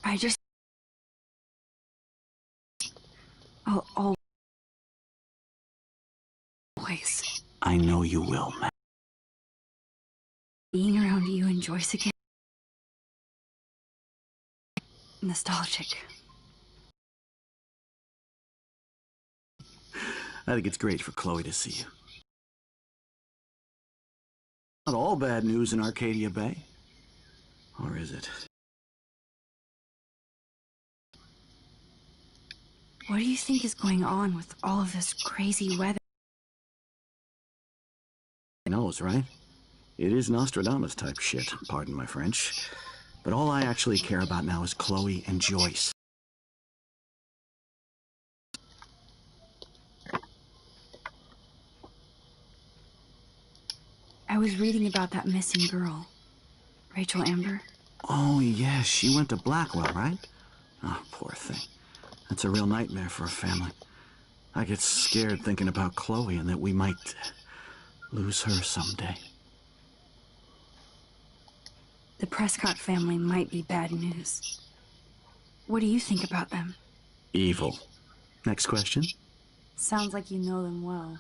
I just... I'll always... I know you will, Max. Being around you and Joyce again... nostalgic. I think it's great for Chloe to see you. Not all bad news in Arcadia Bay. Or is it? What do you think is going on with all of this crazy weather? He knows, right? It is Nostradamus type shit, pardon my French. But all I actually care about now is Chloe and Joyce. I was reading about that missing girl, Rachel Amber. Oh, yes, she went to Blackwell, right? Oh, poor thing. That's a real nightmare for a family. I get scared thinking about Chloe and that we might lose her someday. The Prescott family might be bad news. What do you think about them? Evil. Next question? Sounds like you know them well.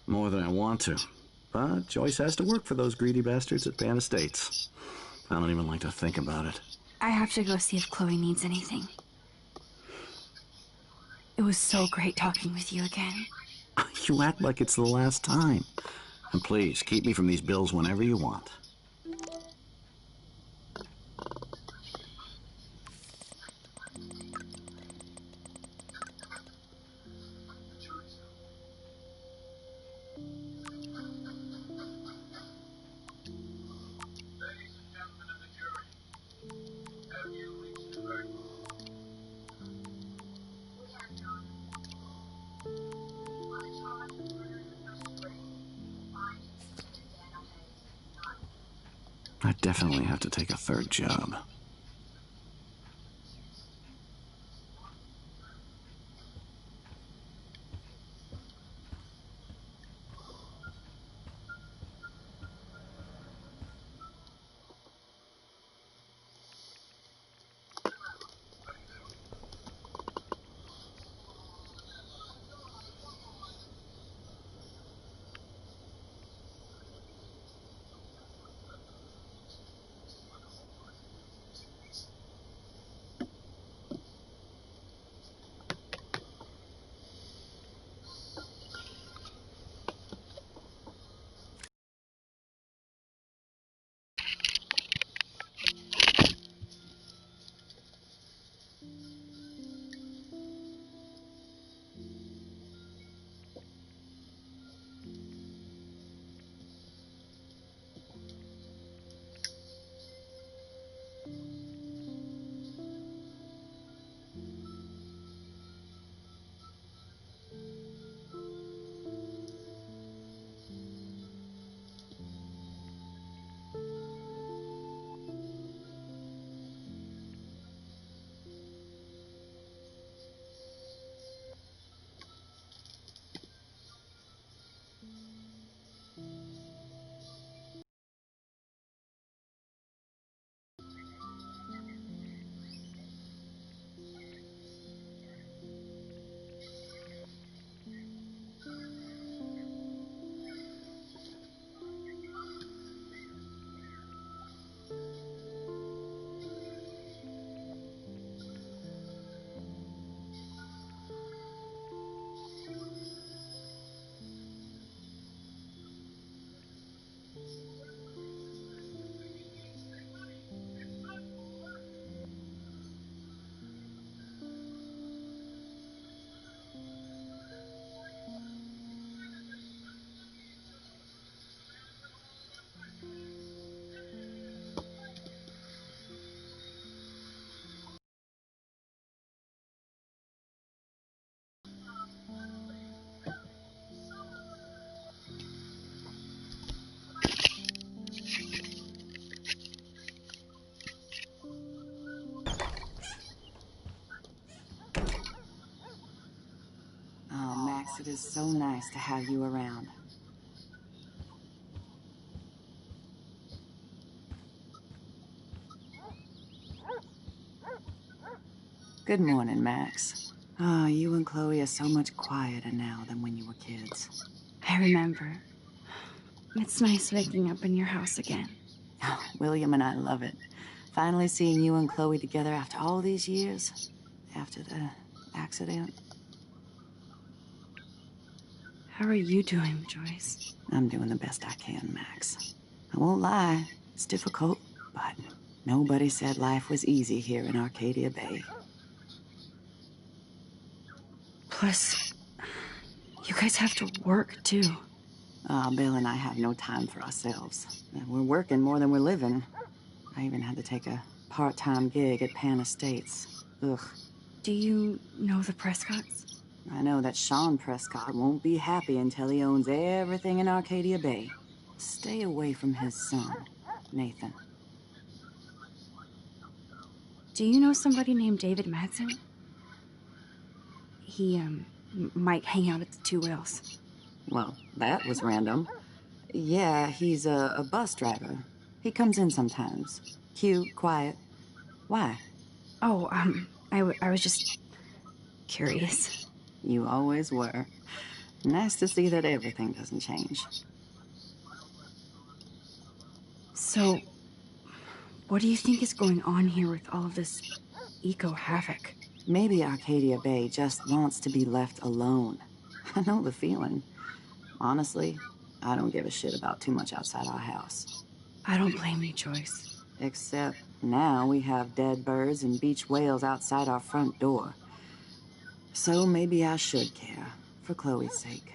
More than I want to. But Joyce has to work for those greedy bastards at Pan Estates. I don't even like to think about it. I have to go see if Chloe needs anything. It was so great talking with you again. You act like it's the last time. And please, keep me from these bills whenever you want. I definitely have to take a third job. Oh, Max, it is so nice to have you around. Good morning, Max. Oh, you and Chloe are so much quieter now than when you were kids. I remember. It's nice waking up in your house again. Oh, William and I love it. Finally seeing you and Chloe together after all these years. After the accident. How are you doing, Joyce? I'm doing the best I can, Max. I won't lie, it's difficult, but nobody said life was easy here in Arcadia Bay. Plus, you guys have to work, too. Bill and I have no time for ourselves. We're working more than we're living. I even had to take a part-time gig at Pan Estates. Ugh. Do you know the Prescotts? I know that Sean Prescott won't be happy until he owns everything in Arcadia Bay. Stay away from his son, Nathan. Do you know somebody named David Madsen? He, might hang out at the Two Whales. Well, that was random. Yeah, he's a bus driver. He comes in sometimes. Cute, quiet. Why? Oh, I was just curious. You always were. Nice to see that everything doesn't change. So, what do you think is going on here with all of this eco-havoc? Maybe Arcadia Bay just wants to be left alone. I know the feeling. Honestly, I don't give a shit about too much outside our house. I don't blame you, Joyce. Except now we have dead birds and beach whales outside our front door. So maybe I should care, for Chloe's sake.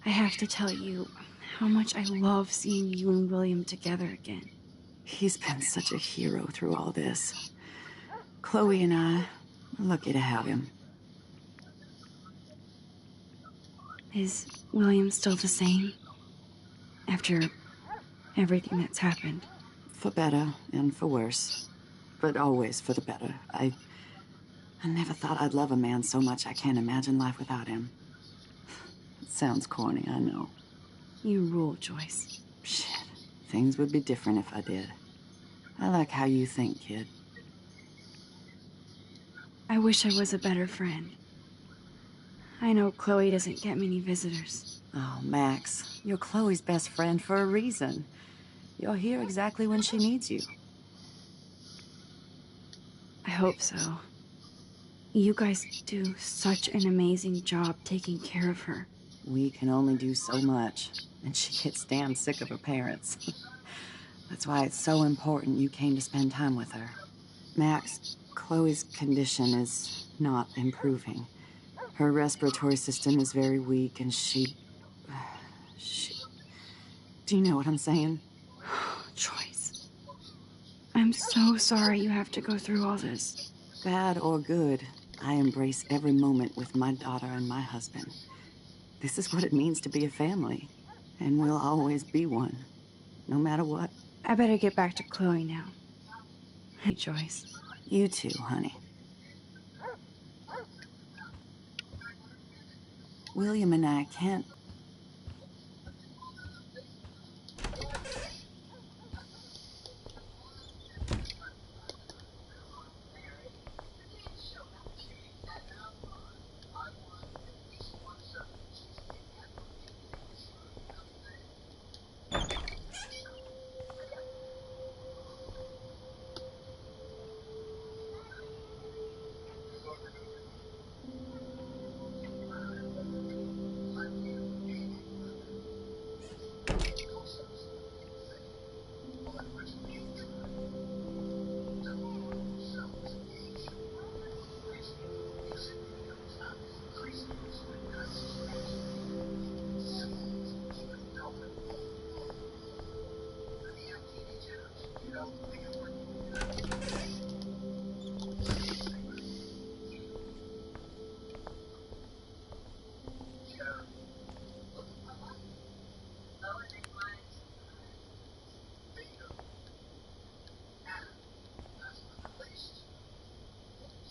I have to tell you how much I love seeing you and William together again. He's been such a hero through all this. Chloe and I are lucky to have him. Is William still the same? After everything that's happened? For better and for worse. But always for the better. I never thought I'd love a man so much I can't imagine life without him. It sounds corny, I know. You rule, Joyce. Shit. Things would be different if I did. I like how you think, kid. I wish I was a better friend. I know Chloe doesn't get many visitors. Oh, Max, you're Chloe's best friend for a reason. You're here exactly when she needs you. I hope so. You guys do such an amazing job taking care of her. We can only do so much, and she gets damn sick of her parents. That's why it's so important you came to spend time with her. Max, Chloe's condition is not improving. Her respiratory system is very weak, and she... Do you know what I'm saying? Joyce. I'm so sorry you have to go through all this. Bad or good, I embrace every moment with my daughter and my husband. This is what it means to be a family, and we'll always be one, no matter what. I better get back to Chloe now. Hey, Joyce. You too, honey. William and I can't...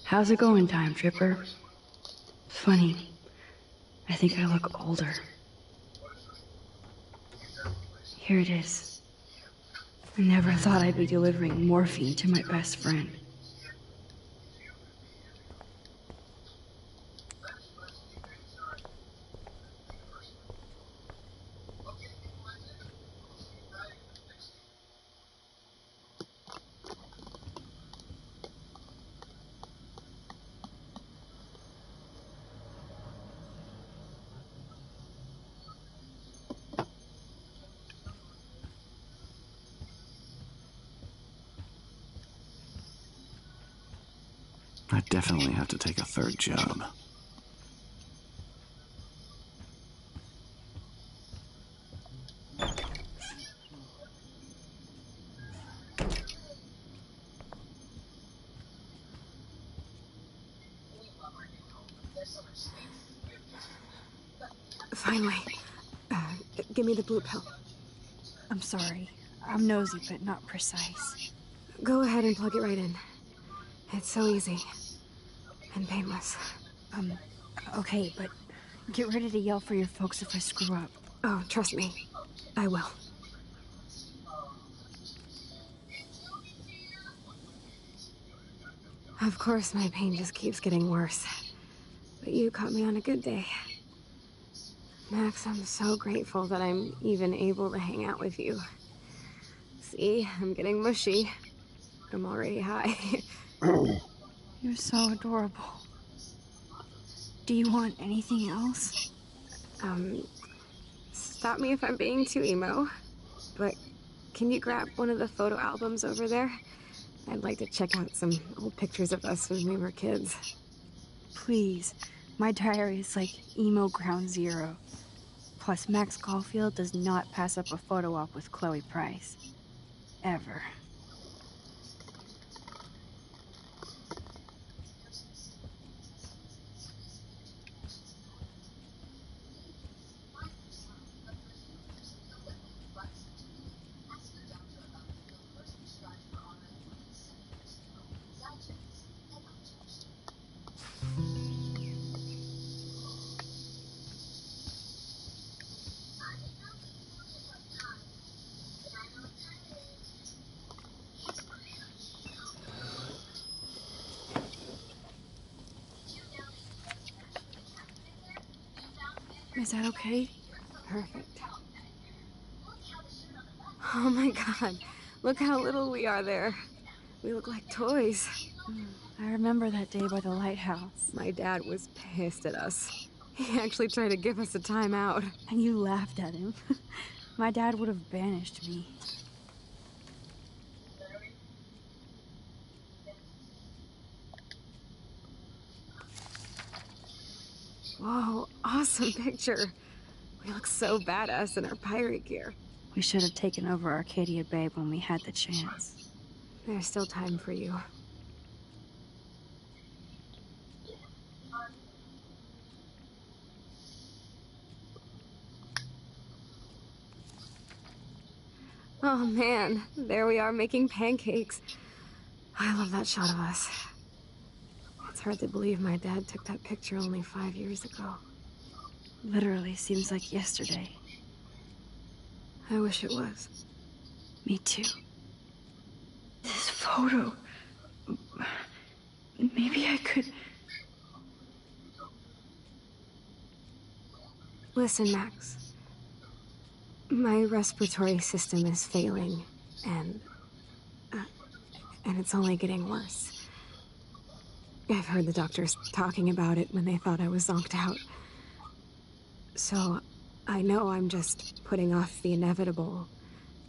How's it going, Time Tripper? Funny. I think I look older. Here it is. I never thought I'd be delivering morphine to my best friend. I definitely have to take a third job. Finally. Give me the blue pill. I'm sorry. I'm nosy, but not precise. Go ahead and plug it right in. It's so easy. And painless. Okay, but get ready to yell for your folks if I screw up. Oh, trust me. I will. Of course, my pain just keeps getting worse. But you caught me on a good day. Max, I'm so grateful that I'm even able to hang out with you. See, I'm getting mushy. I'm already high. You're so adorable. Do you want anything else? Stop me if I'm being too emo, but can you grab one of the photo albums over there? I'd like to check out some old pictures of us when we were kids. Please. My diary is like emo ground zero. Plus, Max Caulfield does not pass up a photo op with Chloe Price. Ever. Is that okay? Perfect. Oh my god, look how little we are there. We look like toys. I remember that day by the lighthouse. My dad was pissed at us. He actually tried to give us a timeout. And you laughed at him. My dad would have banished me. Whoa, awesome picture. We look so badass in our pirate gear. We should have taken over Arcadia Bay when we had the chance. There's still time for you. Oh man, there we are making pancakes. I love that shot of us. It's hard to believe my dad took that picture only 5 years ago. Literally seems like yesterday. I wish it was. Me too. This photo. Maybe I could. Listen, Max. My respiratory system is failing, and it's only getting worse. I've heard the doctors talking about it when they thought I was zonked out. So, I know I'm just putting off the inevitable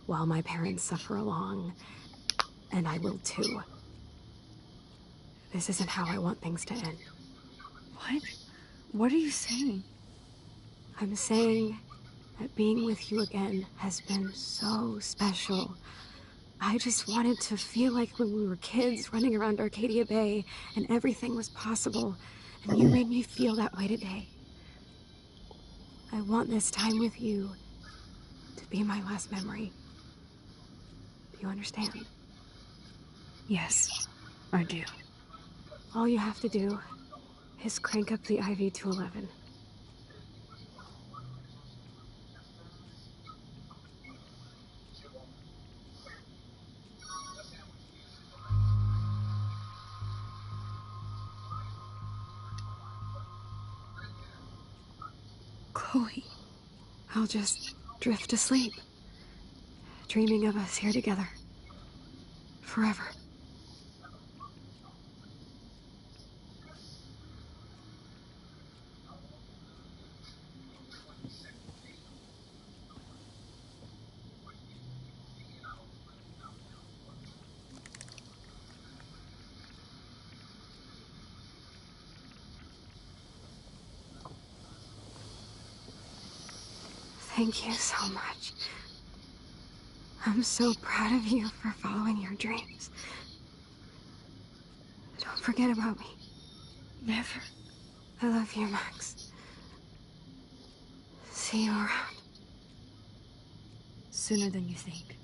while my parents suffer along, and I will too. This isn't how I want things to end. What? What are you saying? I'm saying that being with you again has been so special. I just wanted to feel like when we were kids running around Arcadia Bay and everything was possible, and you made me feel that way today. I want this time with you to be my last memory. Do you understand? Yes, I do. All you have to do is crank up the IV to 11. Chloe. I'll just drift to sleep, dreaming of us here together. Forever. Thank you so much. I'm so proud of you for following your dreams. Don't forget about me. Never. I love you, Max. See you around. Sooner than you think.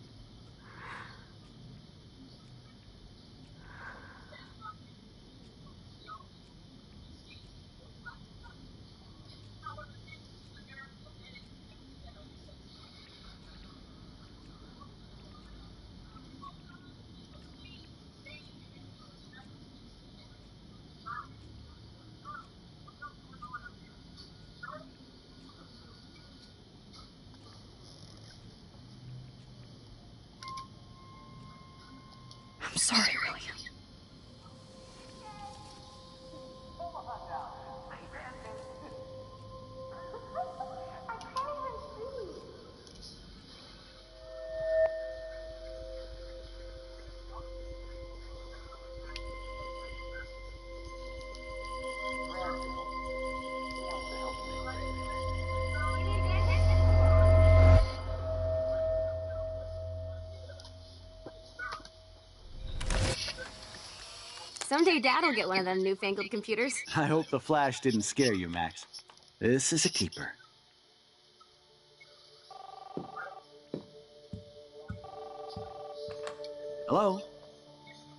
I'm sorry, William. Someday Dad'll get one of them newfangled computers. I hope the flash didn't scare you, Max. This is a keeper. Hello?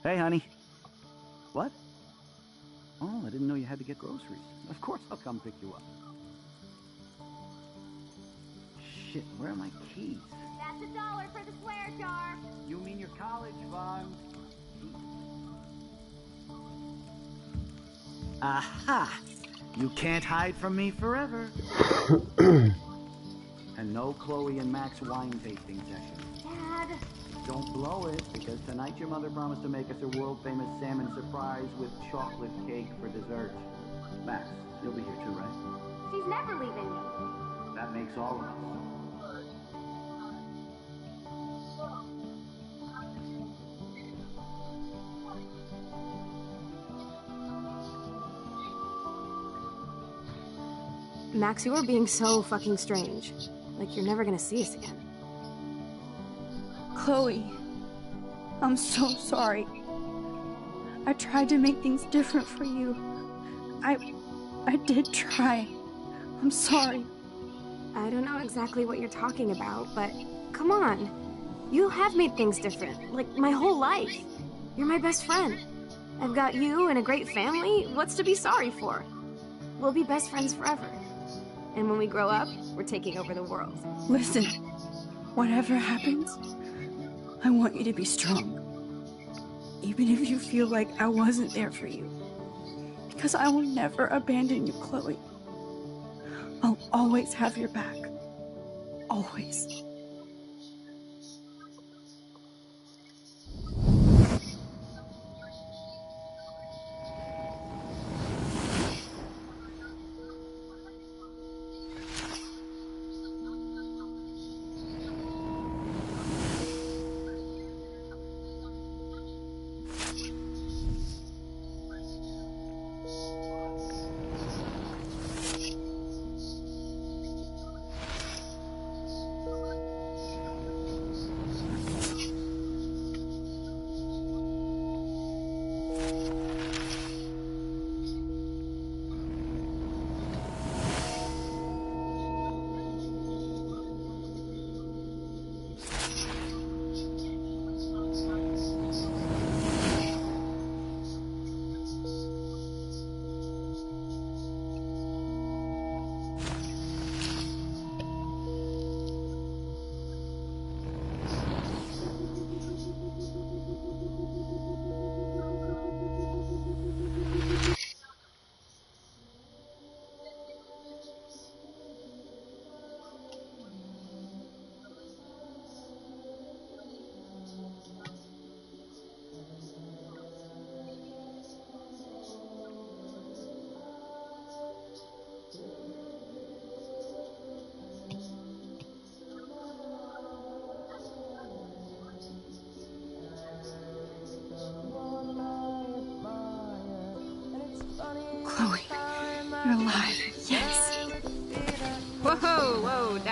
Hey, honey. What? Oh, I didn't know you had to get groceries. Of course I'll come pick you up. Shit, where are my keys? That's $1 for the swear jar. You mean your college fund? Aha! You can't hide from me forever. And no Chloe and Max wine tasting session. Dad. Don't blow it, because tonight your mother promised to make us a world-famous salmon surprise with chocolate cake for dessert. Max, you'll be here too, right? She's never leaving me. That makes all of us. Max, you are being so fucking strange. Like you're never gonna see us again. Chloe, I'm so sorry. I tried to make things different for you. I did try. I'm sorry. I don't know exactly what you're talking about, but come on. You have made things different, like my whole life. You're my best friend. I've got you and a great family. What's to be sorry for? We'll be best friends forever. And when we grow up, we're taking over the world. Listen, whatever happens, I want you to be strong. Even if you feel like I wasn't there for you. Because I will never abandon you, Chloe. I'll always have your back. Always.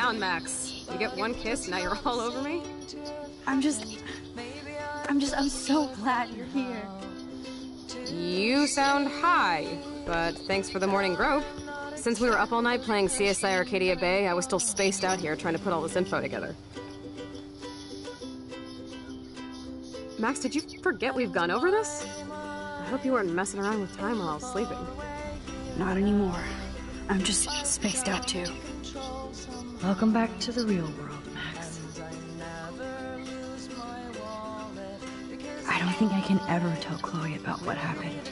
down, Max. You get one kiss, now you're all over me? I'm so glad you're here. You sound high, but thanks for the morning grope. Since we were up all night playing CSI Arcadia Bay, I was still spaced out here trying to put all this info together. Max, did you forget we've gone over this? I hope you weren't messing around with time while I was sleeping. Not anymore. I'm just spaced out too. Welcome back to the real world, Max. I don't think I can ever tell Chloe about what happened.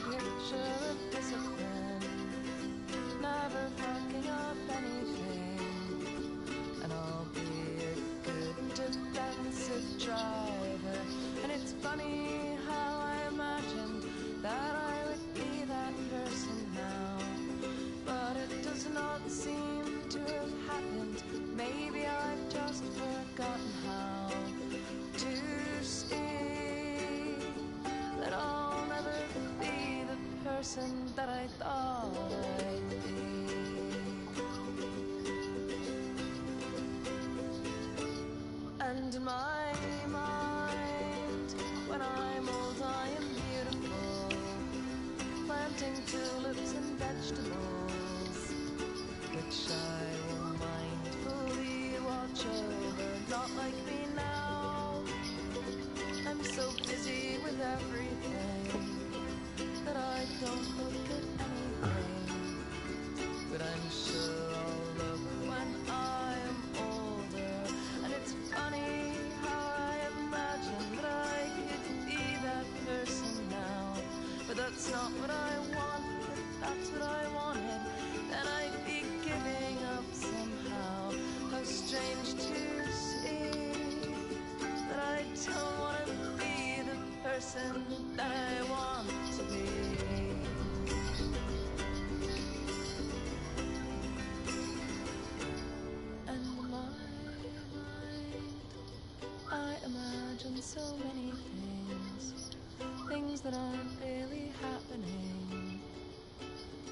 That I thought I'd be. And in my mind, when I'm old, I am beautiful, planting tulips and vegetables, which I will mindfully watch over. Not like me now, I'm so busy with everything that I don't look at anything, but I'm sure I'll look when I'm older. And it's funny how I imagine that I could be that person now, but that's not what I want. If that's what I wanted, then I'd be giving up somehow. How strange to see that I don't want to be the person that I want to be. And in my mind, I imagine so many things that aren't really happening.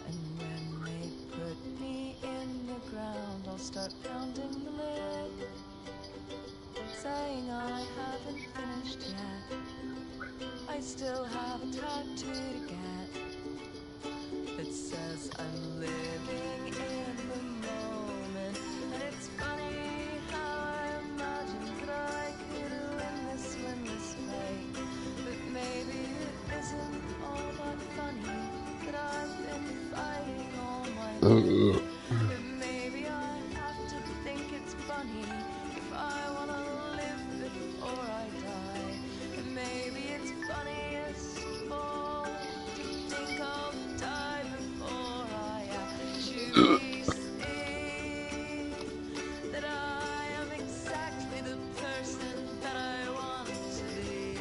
And when they put me in the ground, I'll start pounding the lid, saying I haven't finished yet. I still have a tattoo to get that says I'm living in the moment. And it's funny how I imagine that I could win this fight, but maybe it isn't all that funny that I've been fighting all my life. But maybe I have to think it's funny if I want to live before I die. And maybe it's funniest of all to think I'll die before I actually see that I am exactly the person that I want to be.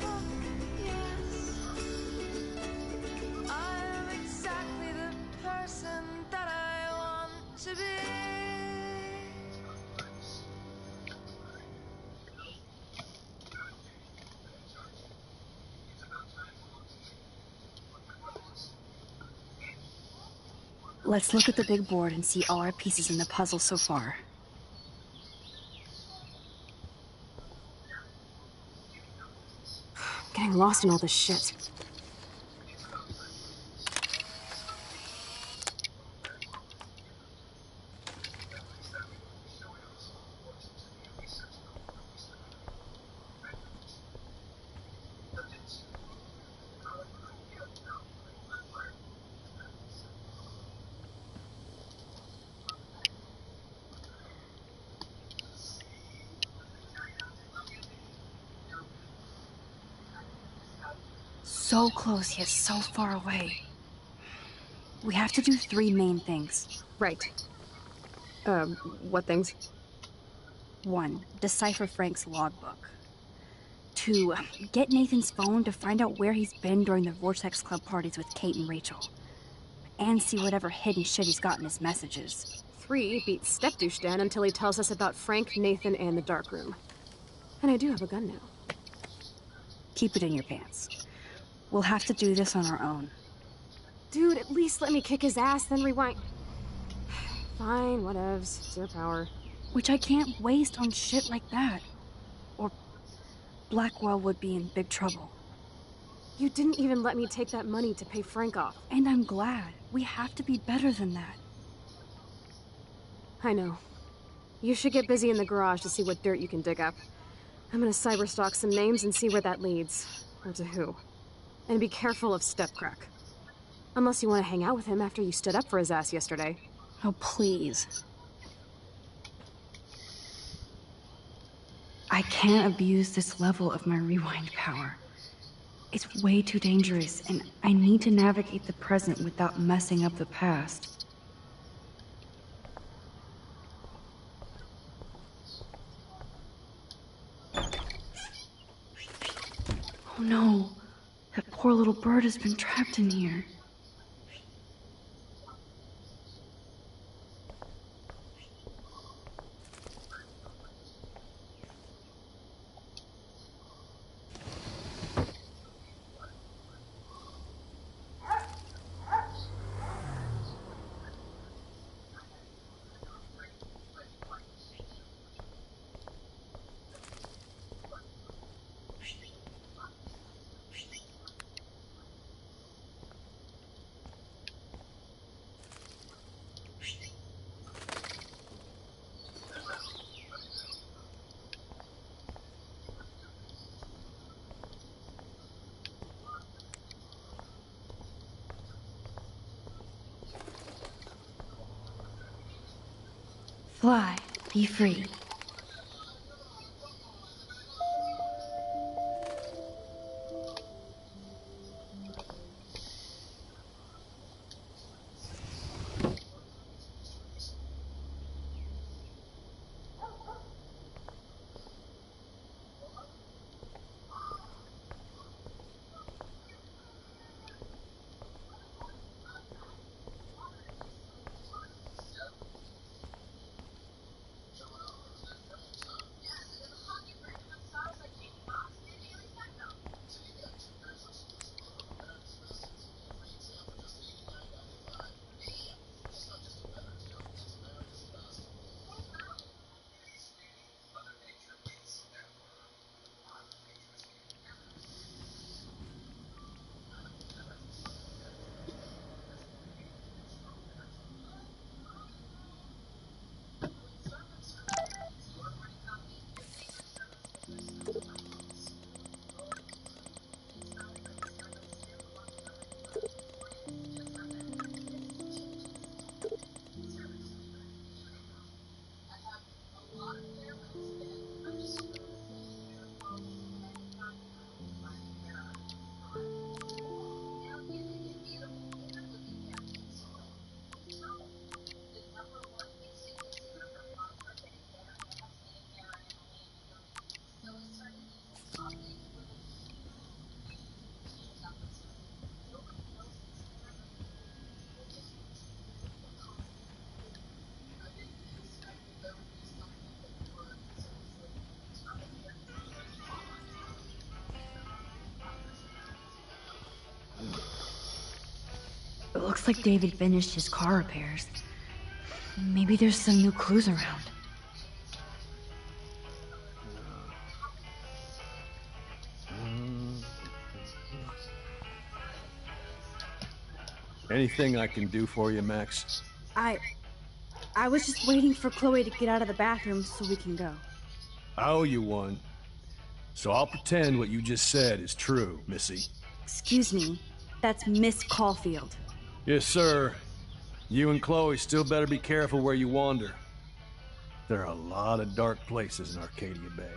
Oh, yes, I am exactly the person that I want to be. Let's look at the big board and see all our pieces in the puzzle so far. I'm getting lost in all this shit. So close yet so far away. We have to do 3 main things. Right. What things? 1. Decipher Frank's logbook. 2. Get Nathan's phone to find out where he's been during the Vortex Club parties with Kate and Rachel. And see whatever hidden shit he's got in his messages. 3. Beat Stepdouche Dan until he tells us about Frank, Nathan, and the dark room. And I do have a gun now. Keep it in your pants. We'll have to do this on our own. Dude, at least let me kick his ass, then rewind. Fine, whatevs. It's your power. Which I can't waste on shit like that. Or Blackwell would be in big trouble. You didn't even let me take that money to pay Frank off. And I'm glad. We have to be better than that. I know. You should get busy in the garage to see what dirt you can dig up. I'm gonna cyberstalk some names and see where that leads. Or to who. And be careful of Stepcrack. Unless you want to hang out with him after you stood up for his ass yesterday. Oh, please. I can't abuse this level of my rewind power. It's way too dangerous, and I need to navigate the present without messing up the past. Oh no, that poor little bird has been trapped in here. Fly, be free. It looks like David finished his car repairs. Maybe there's some new clues around. Anything I can do for you, Max? I was just waiting for Chloe to get out of the bathroom so we can go. I owe you one. So I'll pretend what you just said is true, Missy. Excuse me, that's Miss Caulfield. Yes, sir. You and Chloe still better be careful where you wander. There are a lot of dark places in Arcadia Bay.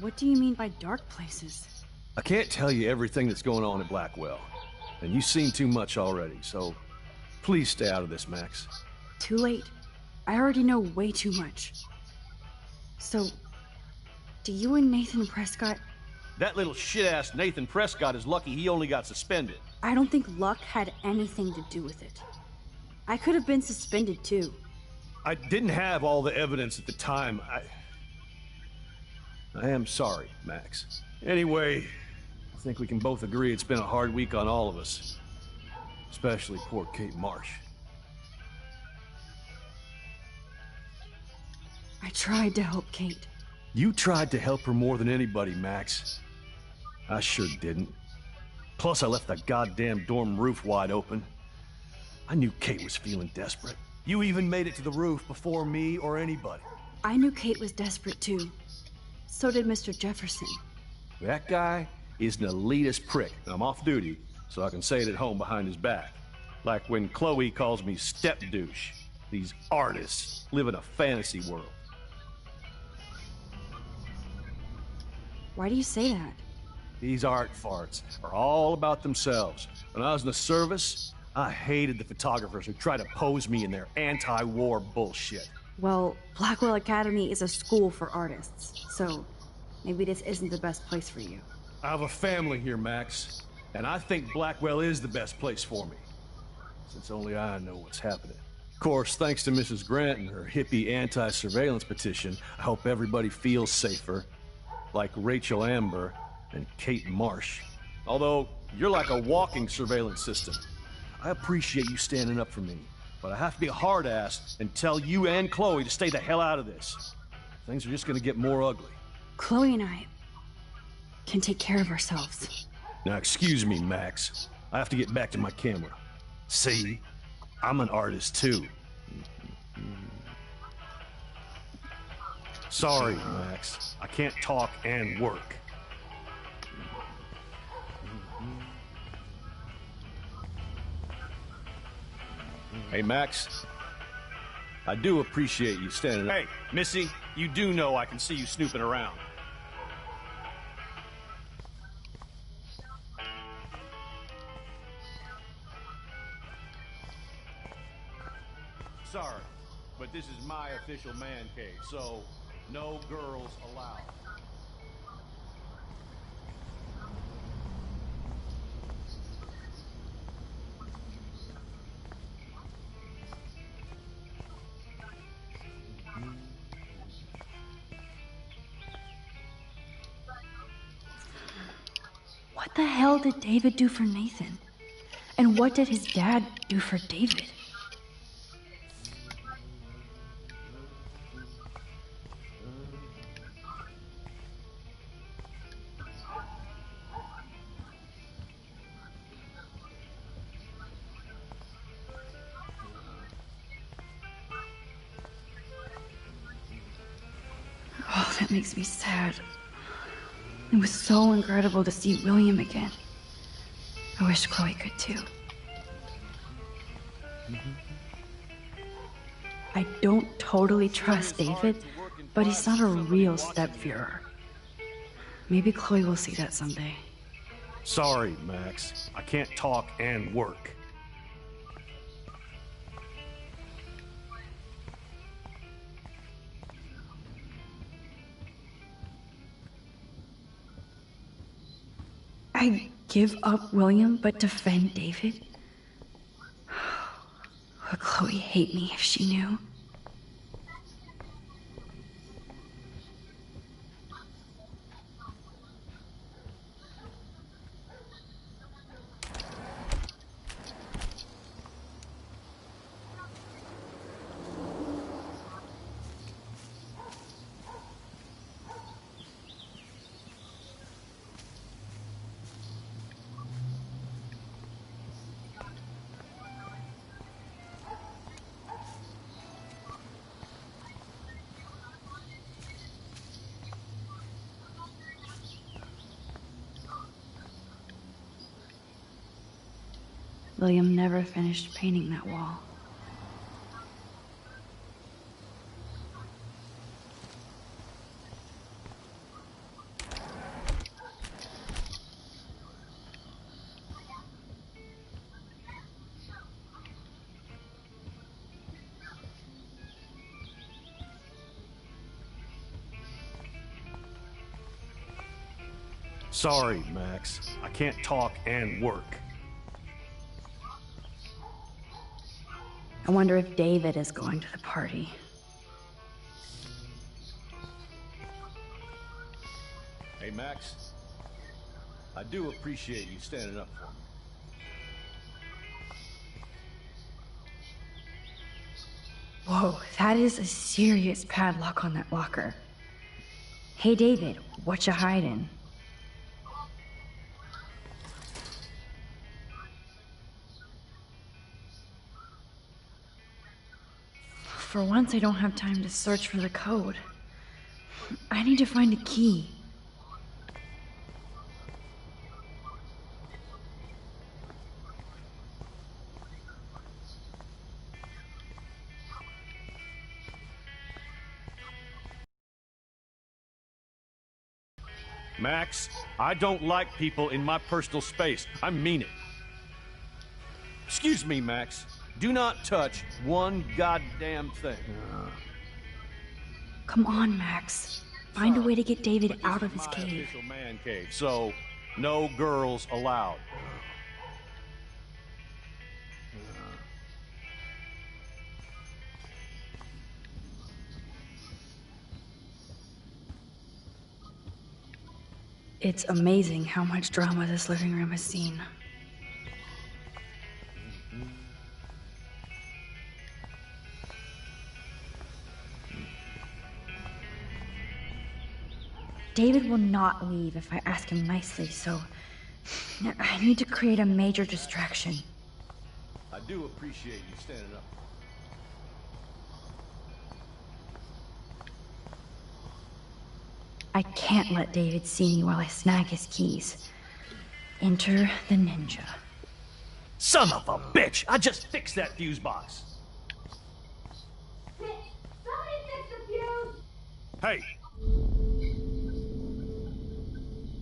What do you mean by dark places? I can't tell you everything that's going on at Blackwell. And you've seen too much already, so please stay out of this, Max. Too late. I already know way too much. So, do you and Nathan Prescott... That little shit-ass Nathan Prescott is lucky he only got suspended. I don't think luck had anything to do with it. I could have been suspended too. I didn't have all the evidence at the time. I am sorry, Max. Anyway, I think we can both agree it's been a hard week on all of us. Especially poor Kate Marsh. I tried to help Kate. You tried to help her more than anybody, Max. I sure didn't. Plus, I left the goddamn dorm roof wide open. I knew Kate was feeling desperate. You even made it to the roof before me or anybody. I knew Kate was desperate too. So did Mr. Jefferson. That guy is an elitist prick, and I'm off duty, so I can say it at home behind his back. Like when Chloe calls me step douche. These artists live in a fantasy world. Why do you say that? These art farts are all about themselves. When I was in the service, I hated the photographers who try to pose me in their anti-war bullshit. Well, Blackwell Academy is a school for artists, so maybe this isn't the best place for you. I have a family here, Max, and I think Blackwell is the best place for me, since only I know what's happening. Of course, thanks to Mrs. Grant and her hippie anti-surveillance petition, I hope everybody feels safer, like Rachel Amber and Kate Marsh. Although, you're like a walking surveillance system. I appreciate you standing up for me, but I have to be a hard-ass and tell you and Chloe to stay the hell out of this. Things are just gonna get more ugly. Chloe and I can take care of ourselves. Now, excuse me, Max. I have to get back to my camera. See? I'm an artist, too. Sorry, Max. I can't talk and work. Hey, Max. I do appreciate you standing up. Hey, Missy, you do know I can see you snooping around. Sorry, but this is my official man cave, so no girls allowed. What the hell did David do for Nathan? And what did his dad do for David? Oh, that makes me sad. It was so incredible to see William again. I wish Chloe could too. I don't totally trust David, but he's not a real stepführer. Maybe Chloe will see that someday. Sorry, Max. I can't talk and work. I give up William, but defend David? Would Chloe hate me if she knew? William never finished painting that wall. Sorry, Max. I can't talk and work. I wonder if David is going to the party. Hey, Max. I do appreciate you standing up for me. Whoa, that is a serious padlock on that locker. Hey, David, what you hiding? For once, I don't have time to search for the code. I need to find a key. Max, I don't like people in my personal space. I mean it. Excuse me, Max. Do not touch one goddamn thing. Come on, Max. Find a way to get David But out this of his is my cave. official man cave, so no girls allowed. It's amazing how much drama this living room has seen. David will not leave if I ask him nicely, so I need to create a major distraction. I do appreciate you standing up. I can't let David see me while I snag his keys. Enter the ninja. Son of a bitch! I just fixed that fuse box. Somebody fix the fuse! Hey,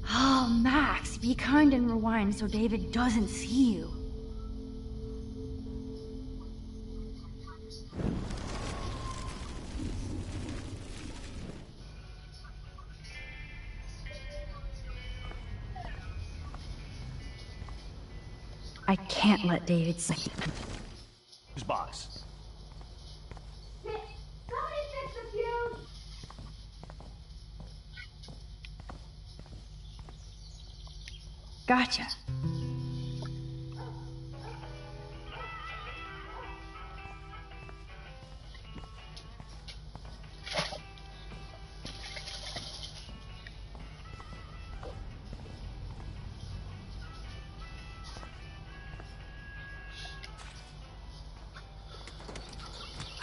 Oh, Max, be kind and rewind so David doesn't see you. I can't let David see. fuse box. Somebody fix the fuse! Gotcha.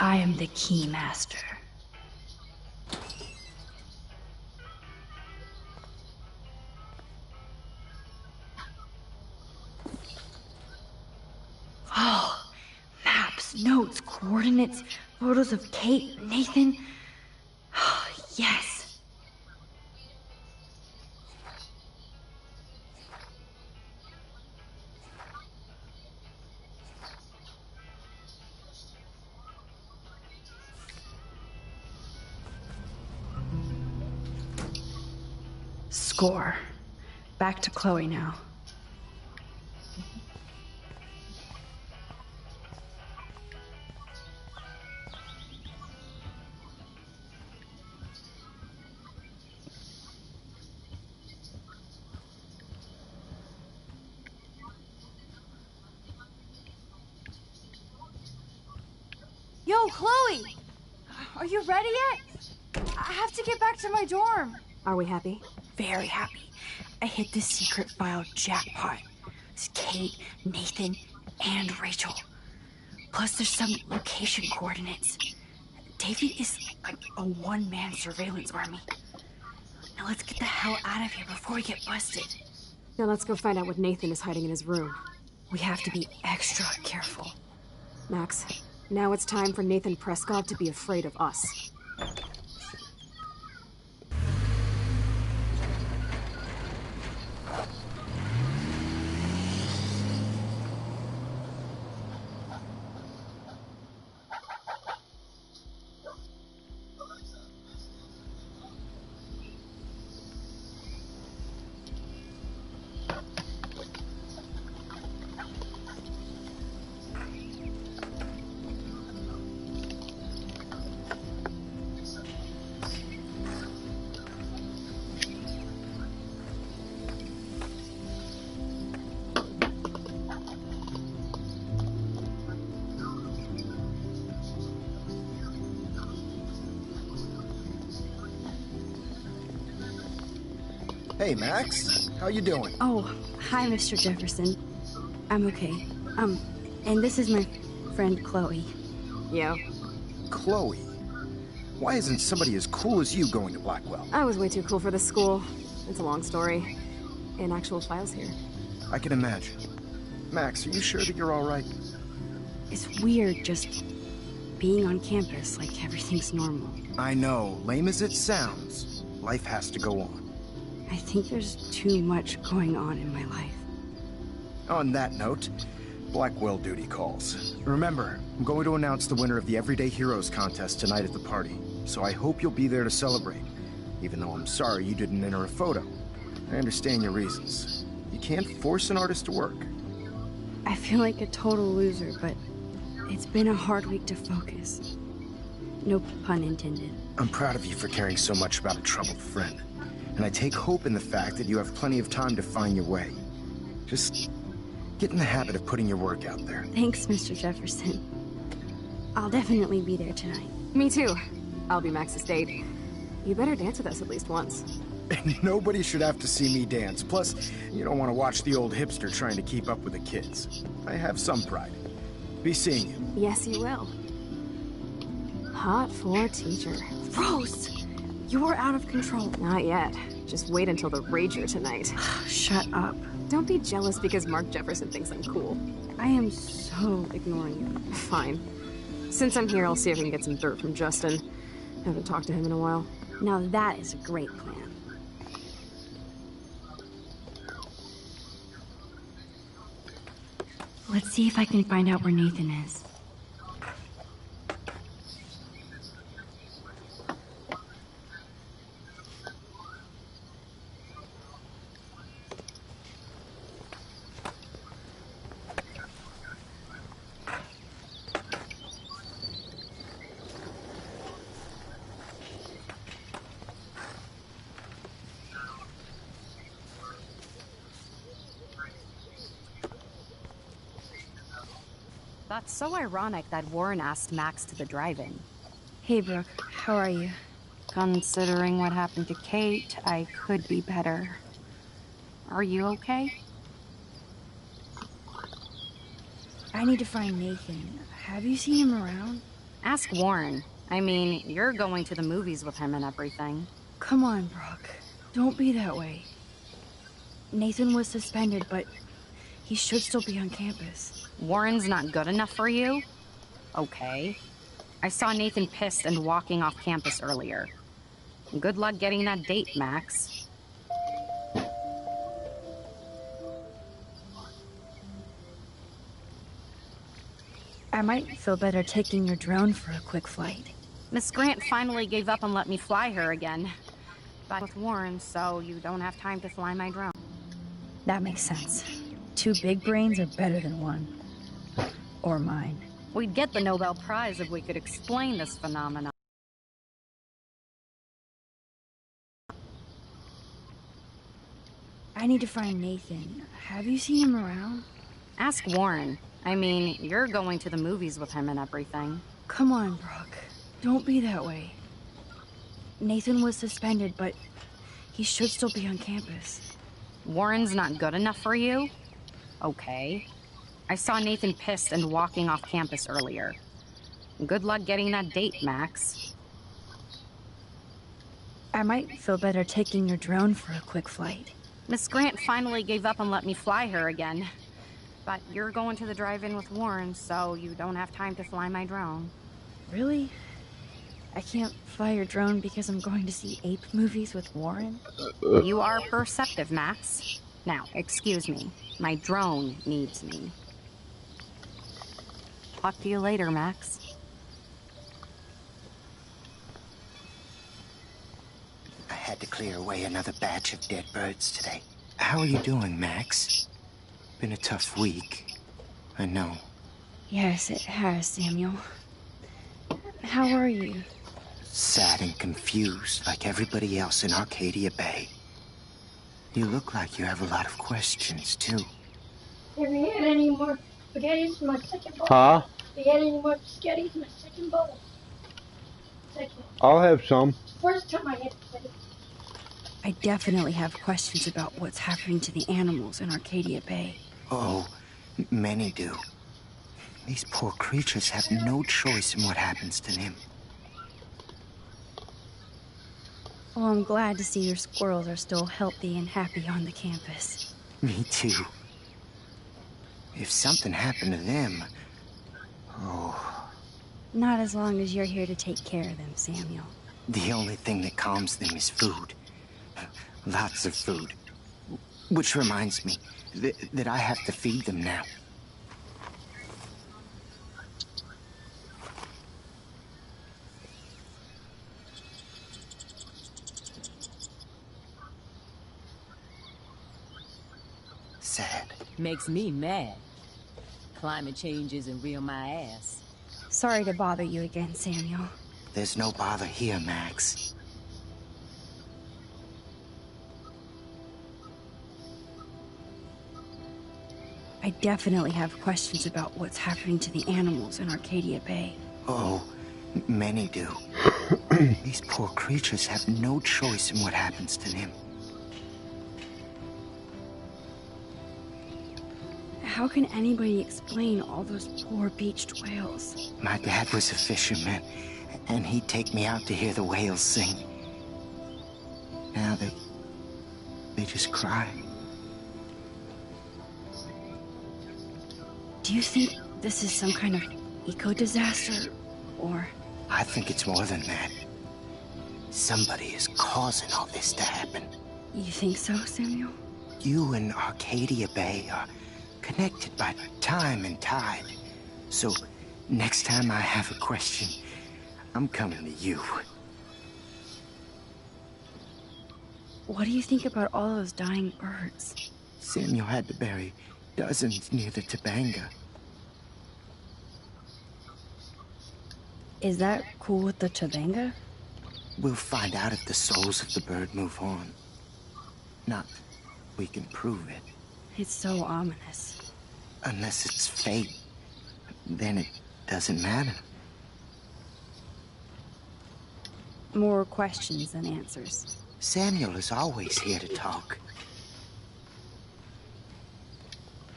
I am the key master. Oh, maps, notes, coordinates, photos of Kate, Nathan. Oh, yes. Score. Back to Chloe now. Yo, Chloe! Are you ready yet? I have to get back to my dorm. Are we happy? Very happy. I hit the secret file jackpot. It's Kate, Nathan, and Rachel. Plus there's some location coordinates. David is like a one-man surveillance army. Now let's get the hell out of here before we get busted. Now let's go find out what Nathan is hiding in his room. We have to be extra careful. Max, now it's time for Nathan Prescott to be afraid of us. Hey, Max. How you doing? Oh, hi, Mr. Jefferson. I'm okay. And this is my friend Chloe. Yeah. Chloe? Why isn't somebody as cool as you going to Blackwell? I was way too cool for this school. It's a long story. In actual files here. I can imagine. Max, are you sure that you're all right? It's weird just being on campus like everything's normal. I know. Lame as it sounds, life has to go on. I think there's too much going on in my life. On that note, Blackwell duty calls. Remember, I'm going to announce the winner of the Everyday Heroes contest tonight at the party, so I hope you'll be there to celebrate, even though I'm sorry you didn't enter a photo. I understand your reasons. You can't force an artist to work. I feel like a total loser, but it's been a hard week to focus. No pun intended. I'm proud of you for caring so much about a troubled friend, and I take hope in the fact that you have plenty of time to find your way. Just get in the habit of putting your work out there. Thanks, Mr. Jefferson. I'll definitely be there tonight. Me too. I'll be Max's date. You better dance with us at least once. And nobody should have to see me dance. Plus, you don't want to watch the old hipster trying to keep up with the kids. I have some pride. Be seeing you. Yes, you will. Hot for teacher. Rose! You're out of control. Not yet. Just wait until the rager tonight. Shut up. Don't be jealous because Mark Jefferson thinks I'm cool. I am so ignoring you. Fine. Since I'm here, I'll see if I can get some dirt from Justin. Haven't talked to him in a while. Now that is a great plan. Let's see if I can find out where Nathan is. That's so ironic that Warren asked Max to the drive-in. Hey, Brooke. How are you? Considering what happened to Kate, I could be better. Are you okay? I need to find Nathan. Have you seen him around? Ask Warren. I mean, you're going to the movies with him and everything. Come on, Brooke. Don't be that way. Nathan was suspended, but he should still be on campus. Warren's not good enough for you? Okay. I saw Nathan pissed and walking off campus earlier. Good luck getting that date, Max. I might feel better taking your drone for a quick flight. Miss Grant finally gave up and let me fly her again. But with Warren, so you don't have time to fly my drone. That makes sense. 2 big brains are better than 1. Or mine. We'd get the Nobel Prize if we could explain this phenomenon. I need to find Nathan. Have you seen him around? Ask Warren. I mean, you're going to the movies with him and everything. Come on, Brooke. Don't be that way. Nathan was suspended, but he should still be on campus. Warren's not good enough for you? Okay. I saw Nathan pissed and walking off campus earlier. Good luck getting that date, Max. I might feel better taking your drone for a quick flight. Miss Grant finally gave up and let me fly her again. But you're going to the drive-in with Warren, so you don't have time to fly my drone. Really? I can't fly your drone because I'm going to see ape movies with Warren? You are perceptive, Max. Now, excuse me. My drone needs me. Talk to you later, Max. I had to clear away another batch of dead birds today. How are you doing, Max? Been a tough week. I know. Yes, it has, Samuel. How are you? Sad and confused like everybody else in Arcadia Bay. You look like you have a lot of questions, too. Have you had any more spaghettis in my second bowl? Huh? Have you had any more spaghettis in my second bowl? Second. I'll have some. First time I had spaghetti. I definitely have questions about what's happening to the animals in Arcadia Bay. Oh, many do. These poor creatures have no choice in what happens to them. Well, I'm glad to see your squirrels are still healthy and happy on the campus. Me too. If something happened to them... Oh... Not as long as you're here to take care of them, Samuel. The only thing that calms them is food. Lots of food. Which reminds me that I have to feed them now. Sad. Makes me mad. Climate change isn't real my ass. Sorry to bother you again, Samuel. There's no bother here, Max. I definitely have questions about what's happening to the animals in Arcadia Bay. Oh, many do. These poor creatures have no choice in what happens to them. How can anybody explain all those poor beached whales? My dad was a fisherman, and he'd take me out to hear the whales sing. Now they just cry. Do you think this is some kind of eco-disaster, or...? I think it's more than that. Somebody is causing all this to happen. You think so, Samuel? You and Arcadia Bay are connected by time and tide. So, next time I have a question, I'm coming to you. What do you think about all those dying birds? Samuel had to bury dozens near the Tobanga. Is that cool with the Tobanga? We'll find out if the souls of the bird move on. Not we can prove it. It's so ominous. Unless it's fate, then it doesn't matter. More questions than answers. Samuel is always here to talk.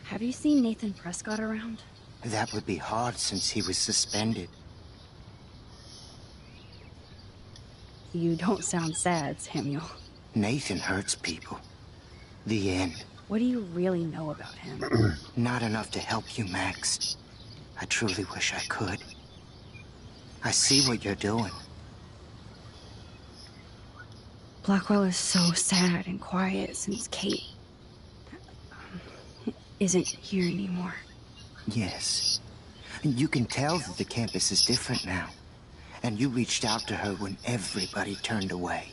Have you seen Nathan Prescott around? That would be hard since he was suspended. You don't sound sad, Samuel. Nathan hurts people. The end. What do you really know about him? Not enough to help you, Max. I truly wish I could. I see what you're doing. Blackwell is so sad and quiet since Kate isn't here anymore. Yes. You can tell that the campus is different now. And you reached out to her when everybody turned away.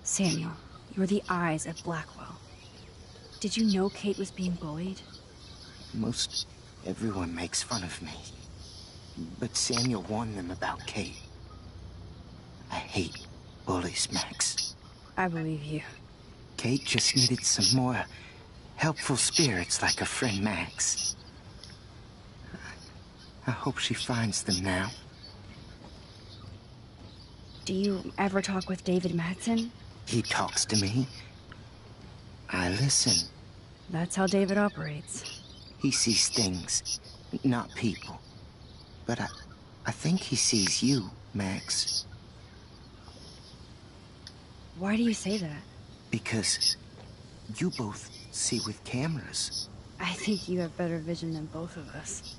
Samuel, you're the eyes of Blackwell. Did you know Kate was being bullied? Most everyone makes fun of me. But Samuel warned them about Kate. I hate bullies, Max. I believe you. Kate just needed some more helpful spirits like her friend Max. I hope she finds them now. Do you ever talk with David Madsen? He talks to me. I listen. That's how David operates. He sees things, not people. But I think he sees you, Max. Why do you say that? Because you both see with cameras. I think you have better vision than both of us.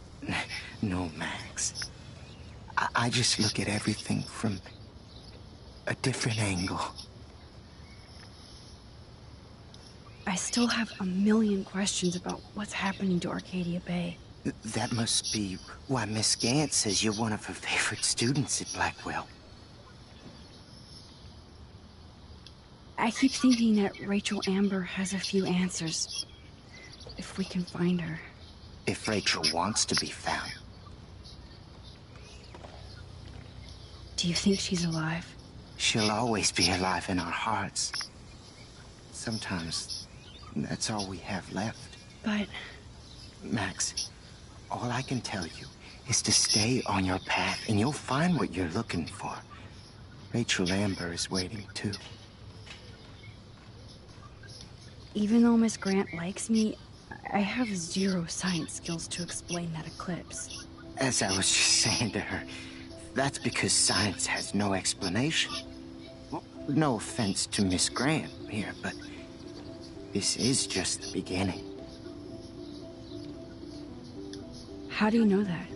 No, Max. I just look at everything from a different angle. I still have a million questions about what's happening to Arcadia Bay. That must be why Miss Gant says you're one of her favorite students at Blackwell. I keep thinking that Rachel Amber has a few answers. If we can find her. If Rachel wants to be found. Do you think she's alive? She'll always be alive in our hearts. Sometimes that's all we have left. But... Max, all I can tell you is to stay on your path and you'll find what you're looking for. Rachel Amber is waiting too. Even though Miss Grant likes me, I have zero science skills to explain that eclipse. As I was just saying to her, that's because science has no explanation. Well, no offense to Miss Grant here, but this is just the beginning. How do you know that?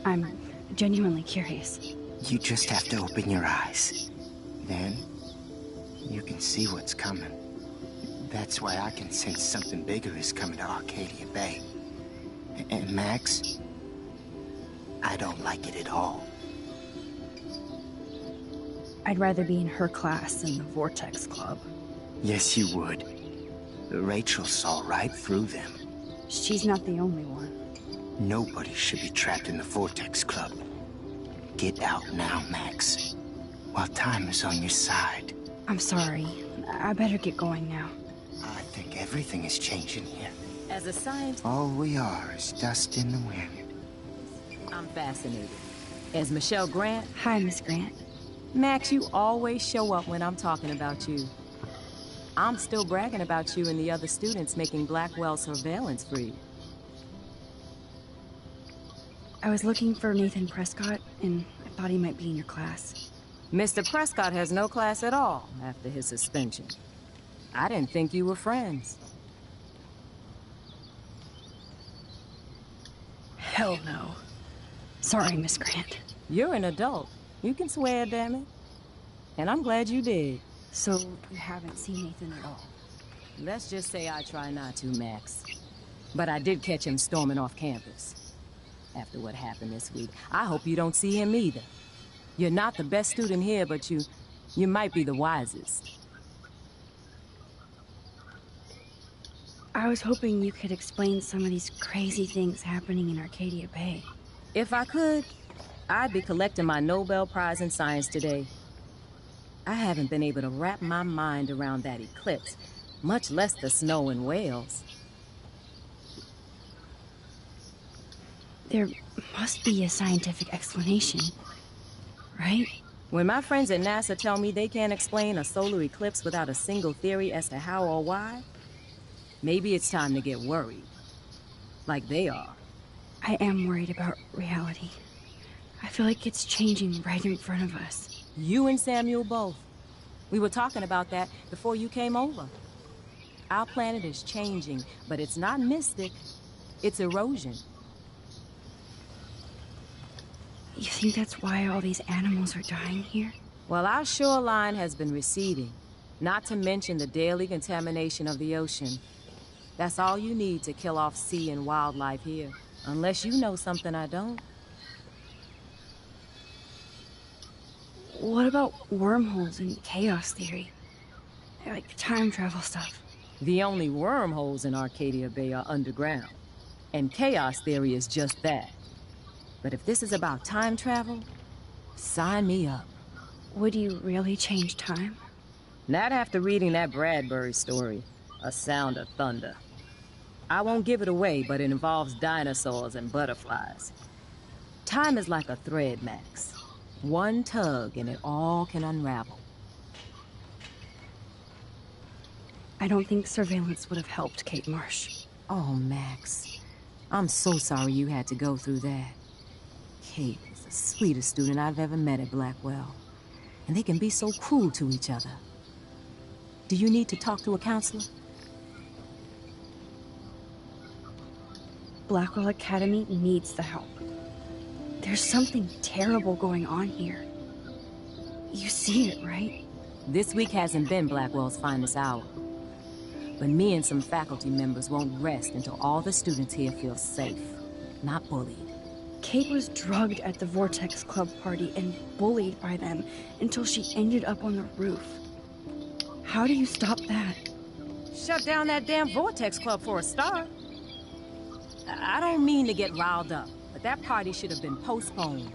I'm genuinely curious. You just have to open your eyes. Then, you can see what's coming. That's why I can sense something bigger is coming to Arcadia Bay. And Max, I don't like it at all. I'd rather be in her class than the Vortex Club. Yes, you would. Rachel saw right through them. She's not the only one. Nobody should be trapped in the Vortex Club. Get out now, Max, while time is on your side. I'm sorry. I better get going now. I think everything is changing here. As a scientist, All we are is dust in the wind. I'm fascinated. As Michelle Grant. Hi, Miss Grant. Max, you always show up when I'm talking about you. I'm still bragging about you and the other students making Blackwell surveillance free. I was looking for Nathan Prescott, and I thought he might be in your class. Mr. Prescott has no class at all after his suspension. I didn't think you were friends. Hell no. Sorry, Miss Grant. You're an adult. You can swear, damn it. And I'm glad you did. So, you haven't seen Nathan at all? Let's just say I try not to, Max. But I did catch him storming off campus. After what happened this week, I hope you don't see him either. You're not the best student here, but you might be the wisest. I was hoping you could explain some of these crazy things happening in Arcadia Bay. If I could, I'd be collecting my Nobel Prize in Science today. I haven't been able to wrap my mind around that eclipse, much less the snow in Wales. There must be a scientific explanation, right? When my friends at NASA tell me they can't explain a solar eclipse without a single theory as to how or why, maybe it's time to get worried. Like they are. I am worried about reality. I feel like it's changing right in front of us. You and Samuel both. We were talking about that before you came over. Our planet is changing, but it's not mystic. It's erosion. You think that's why all these animals are dying here? Well, our shoreline has been receding, not to mention the daily contamination of the ocean. That's all you need to kill off sea and wildlife here, unless you know something I don't. What about wormholes and chaos theory? Like time travel stuff. The only wormholes in Arcadia Bay are underground, and chaos theory is just that. But if this is about time travel, sign me up. Would you really change time? Not after reading that Bradbury story, A Sound of Thunder. I won't give it away, but it involves dinosaurs and butterflies. Time is like a thread, Max. One tug and it all can unravel. I don't think surveillance would have helped Kate Marsh. Oh, Max. I'm so sorry you had to go through that. Kate is the sweetest student I've ever met at Blackwell. And they can be so cruel to each other. Do you need to talk to a counselor? Blackwell Academy needs the help. There's something terrible going on here. You see it, right? This week hasn't been Blackwell's finest hour. But me and some faculty members won't rest until all the students here feel safe, not bullied. Kate was drugged at the Vortex Club party and bullied by them until she ended up on the roof. How do you stop that? Shut down that damn Vortex Club for a start. I don't mean to get riled up, but that party should have been postponed.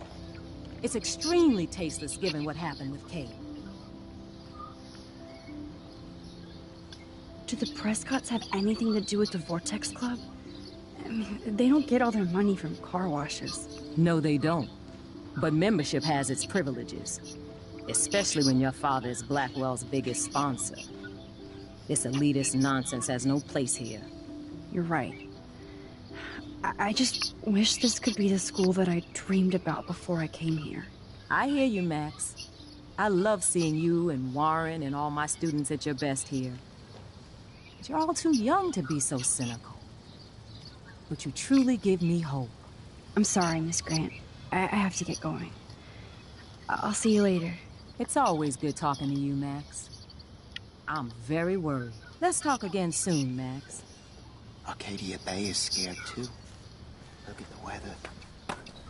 It's extremely tasteless given what happened with Kate. Do the Prescotts have anything to do with the Vortex Club? I mean, they don't get all their money from car washes. No, they don't. But membership has its privileges. Especially when your father is Blackwell's biggest sponsor. This elitist nonsense has no place here. You're right. I just wish this could be the school that I dreamed about before I came here. I hear you, Max. I love seeing you and Warren and all my students at your best here. But you're all too young to be so cynical. But you truly give me hope. I'm sorry, Miss Grant. I have to get going. I'll see you later. It's always good talking to you, Max. I'm very worried. Let's talk again soon, Max. Arcadia Bay is scared too. Look at the weather.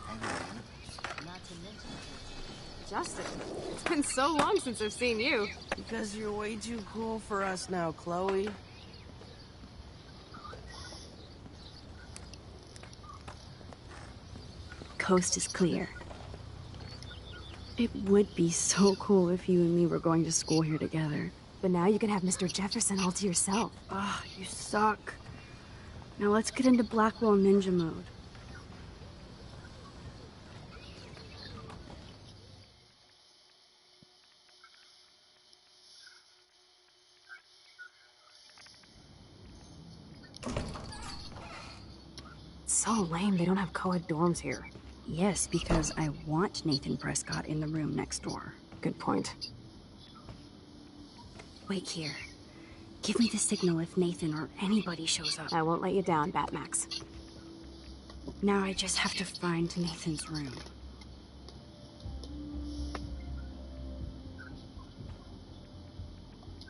Hang on. Not to mention... Justin, it's been so long since I've seen you. Because you're way too cool for us now, Chloe. Coast is clear. It would be so cool if you and me were going to school here together. But now you can have Mr. Jefferson all to yourself. Ah, you suck. Now let's get into Blackwell Ninja mode. It's so lame they don't have co-ed dorms here. Yes, because I want Nathan Prescott in the room next door. Good point. Wait here. Give me the signal if Nathan or anybody shows up. I won't let you down, Batmax. Now I just have to find Nathan's room.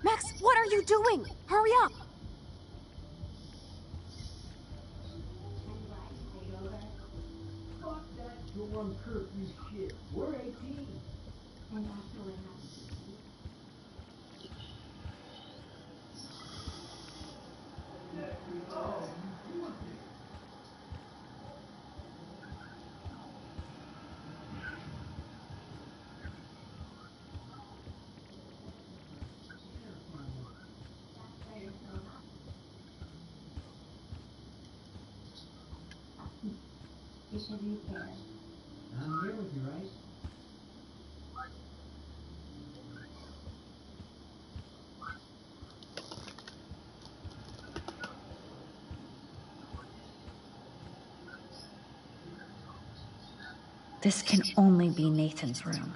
Max, what are you doing? Hurry up! We're 18. And you should be there. I'm here with you, right? This can only be Nathan's room.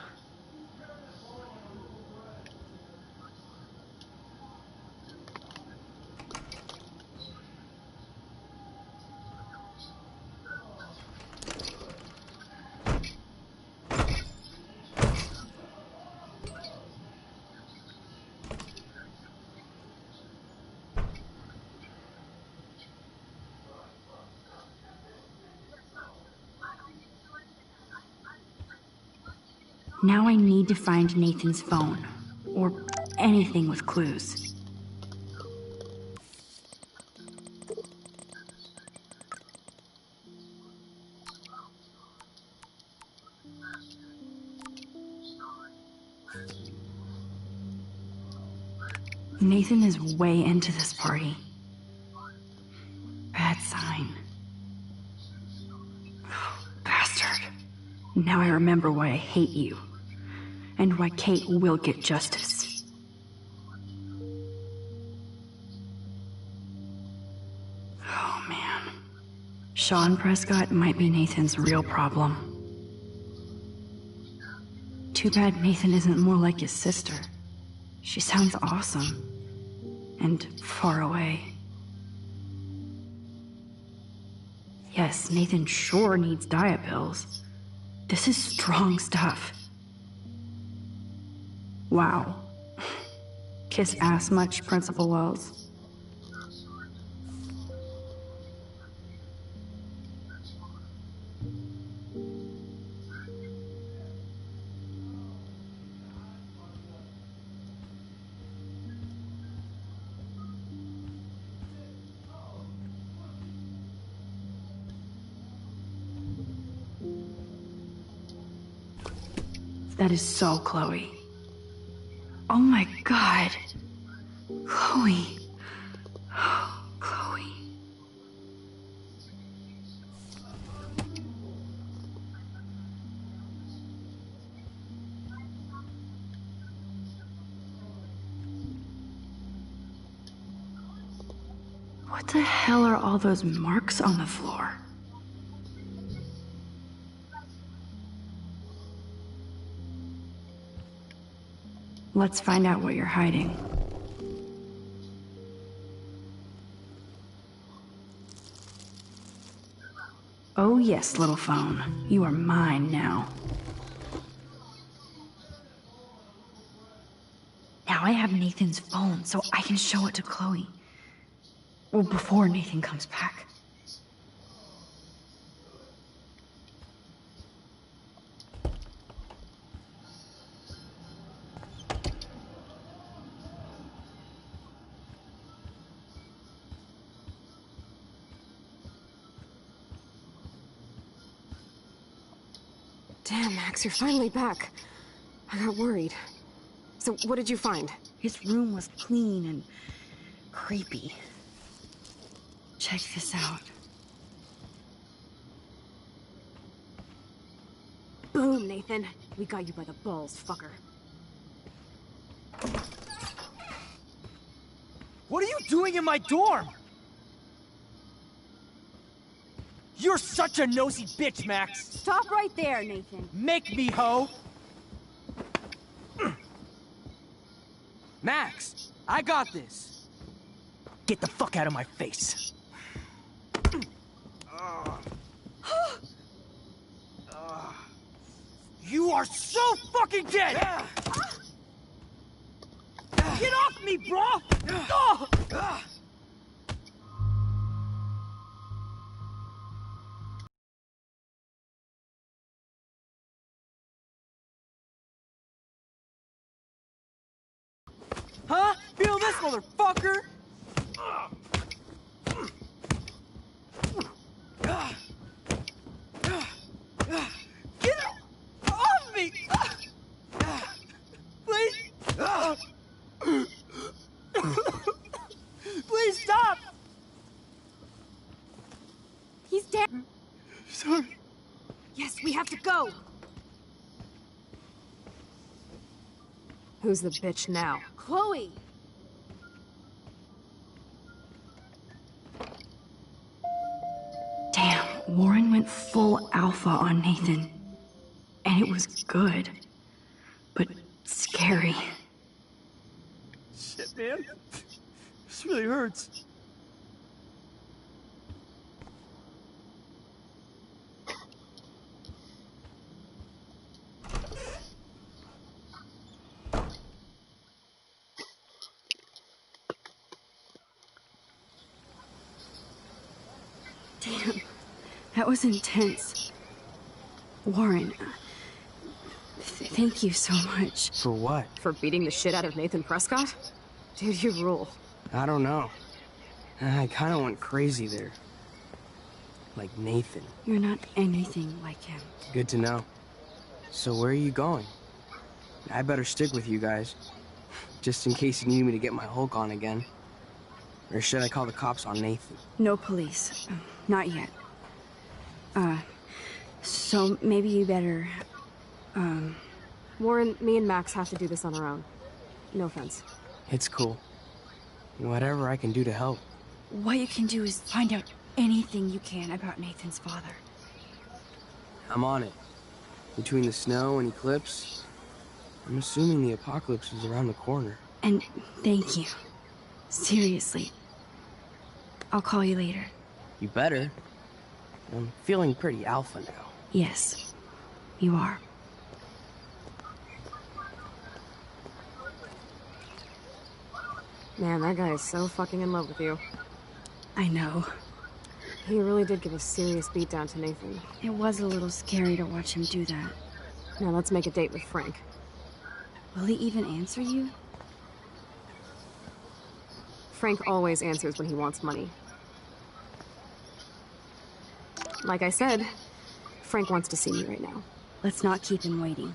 Now I need to find Nathan's phone, or anything with clues. Nathan is way into this party. Bad sign. Bastard. Now I remember why I hate you. And why Kate will get justice. Oh, man. Sean Prescott might be Nathan's real problem. Too bad Nathan isn't more like his sister. She sounds awesome. And far away. Yes, Nathan sure needs diet pills. This is strong stuff. Wow. Kiss ass much, Principal Wells? That is so Chloe. Oh my god. Chloe. Oh, Chloe. What the hell are all those marks on the floor? Let's find out what you're hiding. Oh yes, little phone. You are mine now. Now I have Nathan's phone, so I can show it to Chloe. Well, before Nathan comes back. Damn, Max, you're finally back. I got worried. So, what did you find? His room was clean and creepy. Check this out. Boom, Nathan. We got you by the balls, fucker. What are you doing in my dorm? You're such a nosy bitch, Max. Stop right there, Nathan. Make me, ho. Max, I got this. Get the fuck out of my face. You are so fucking dead! Get off me, bro! Huh? Feel this, motherfucker! Get off me! Please! Please stop! He's dead. Sorry. Yes, we have to go. Who's the bitch now? Chloe! Damn, Warren went full alpha on Nathan. And it was good. But scary. Shit, man. This really hurts. Damn, that was intense. Warren, thank you so much. For what? For beating the shit out of Nathan Prescott? Dude, you rule. I don't know. I kind of went crazy there. Like Nathan. You're not anything like him. Good to know. So where are you going? I better stick with you guys. Just in case you need me to get my Hulk on again. Or should I call the cops on Nathan? No police. Not yet. So maybe you better, Warren, me and Max have to do this on our own. No offense. It's cool. Whatever I can do to help. What you can do is find out anything you can about Nathan's father. I'm on it. Between the snow and eclipse, I'm assuming the apocalypse is around the corner. And thank you. Seriously. I'll call you later. You better. I'm feeling pretty alpha now. Yes, you are. Man, that guy is so fucking in love with you. I know. He really did give a serious beatdown to Nathan. It was a little scary to watch him do that. Now let's make a date with Frank. Will he even answer you? Frank always answers when he wants money. Like I said, Frank wants to see me right now. Let's not keep him waiting.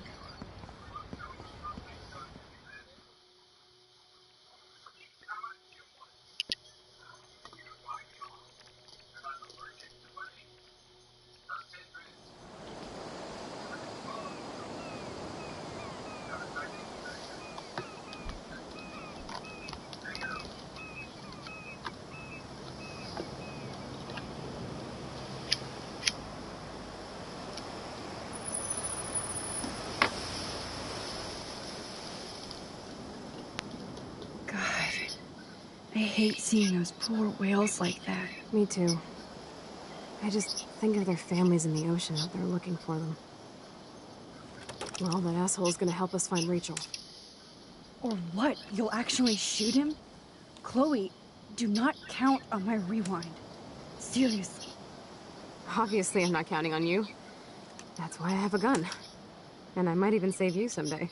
hate seeing those poor whales like that. Me too. I just think of their families in the ocean out there looking for them. Well, that asshole's gonna help us find Rachel. Or what? You'll actually shoot him? Chloe, do not count on my rewind. Seriously. Obviously, I'm not counting on you. That's why I have a gun. And I might even save you someday.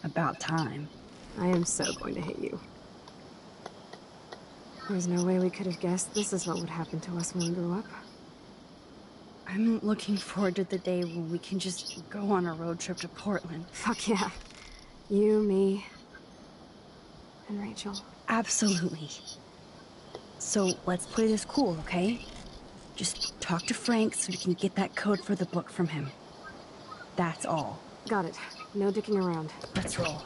About time. I am so going to hit you. There's no way we could have guessed this is what would happen to us when we grew up. I'm looking forward to the day when we can just go on a road trip to Portland. Fuck yeah. You, me, and Rachel. Absolutely. So let's play this cool, okay? Just talk to Frank so we can get that code for the book from him. That's all. Got it. No dicking around. Let's roll.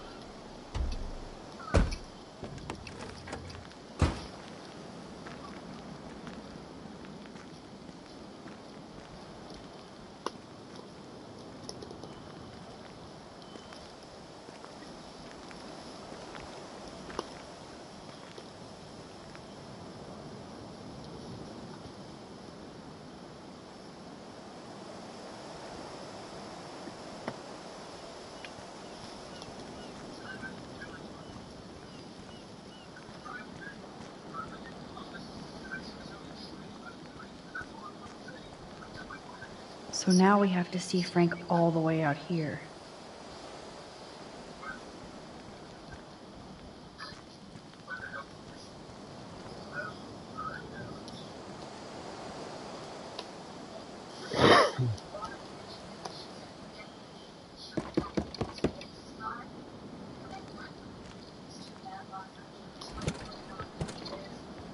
So now we have to see Frank all the way out here.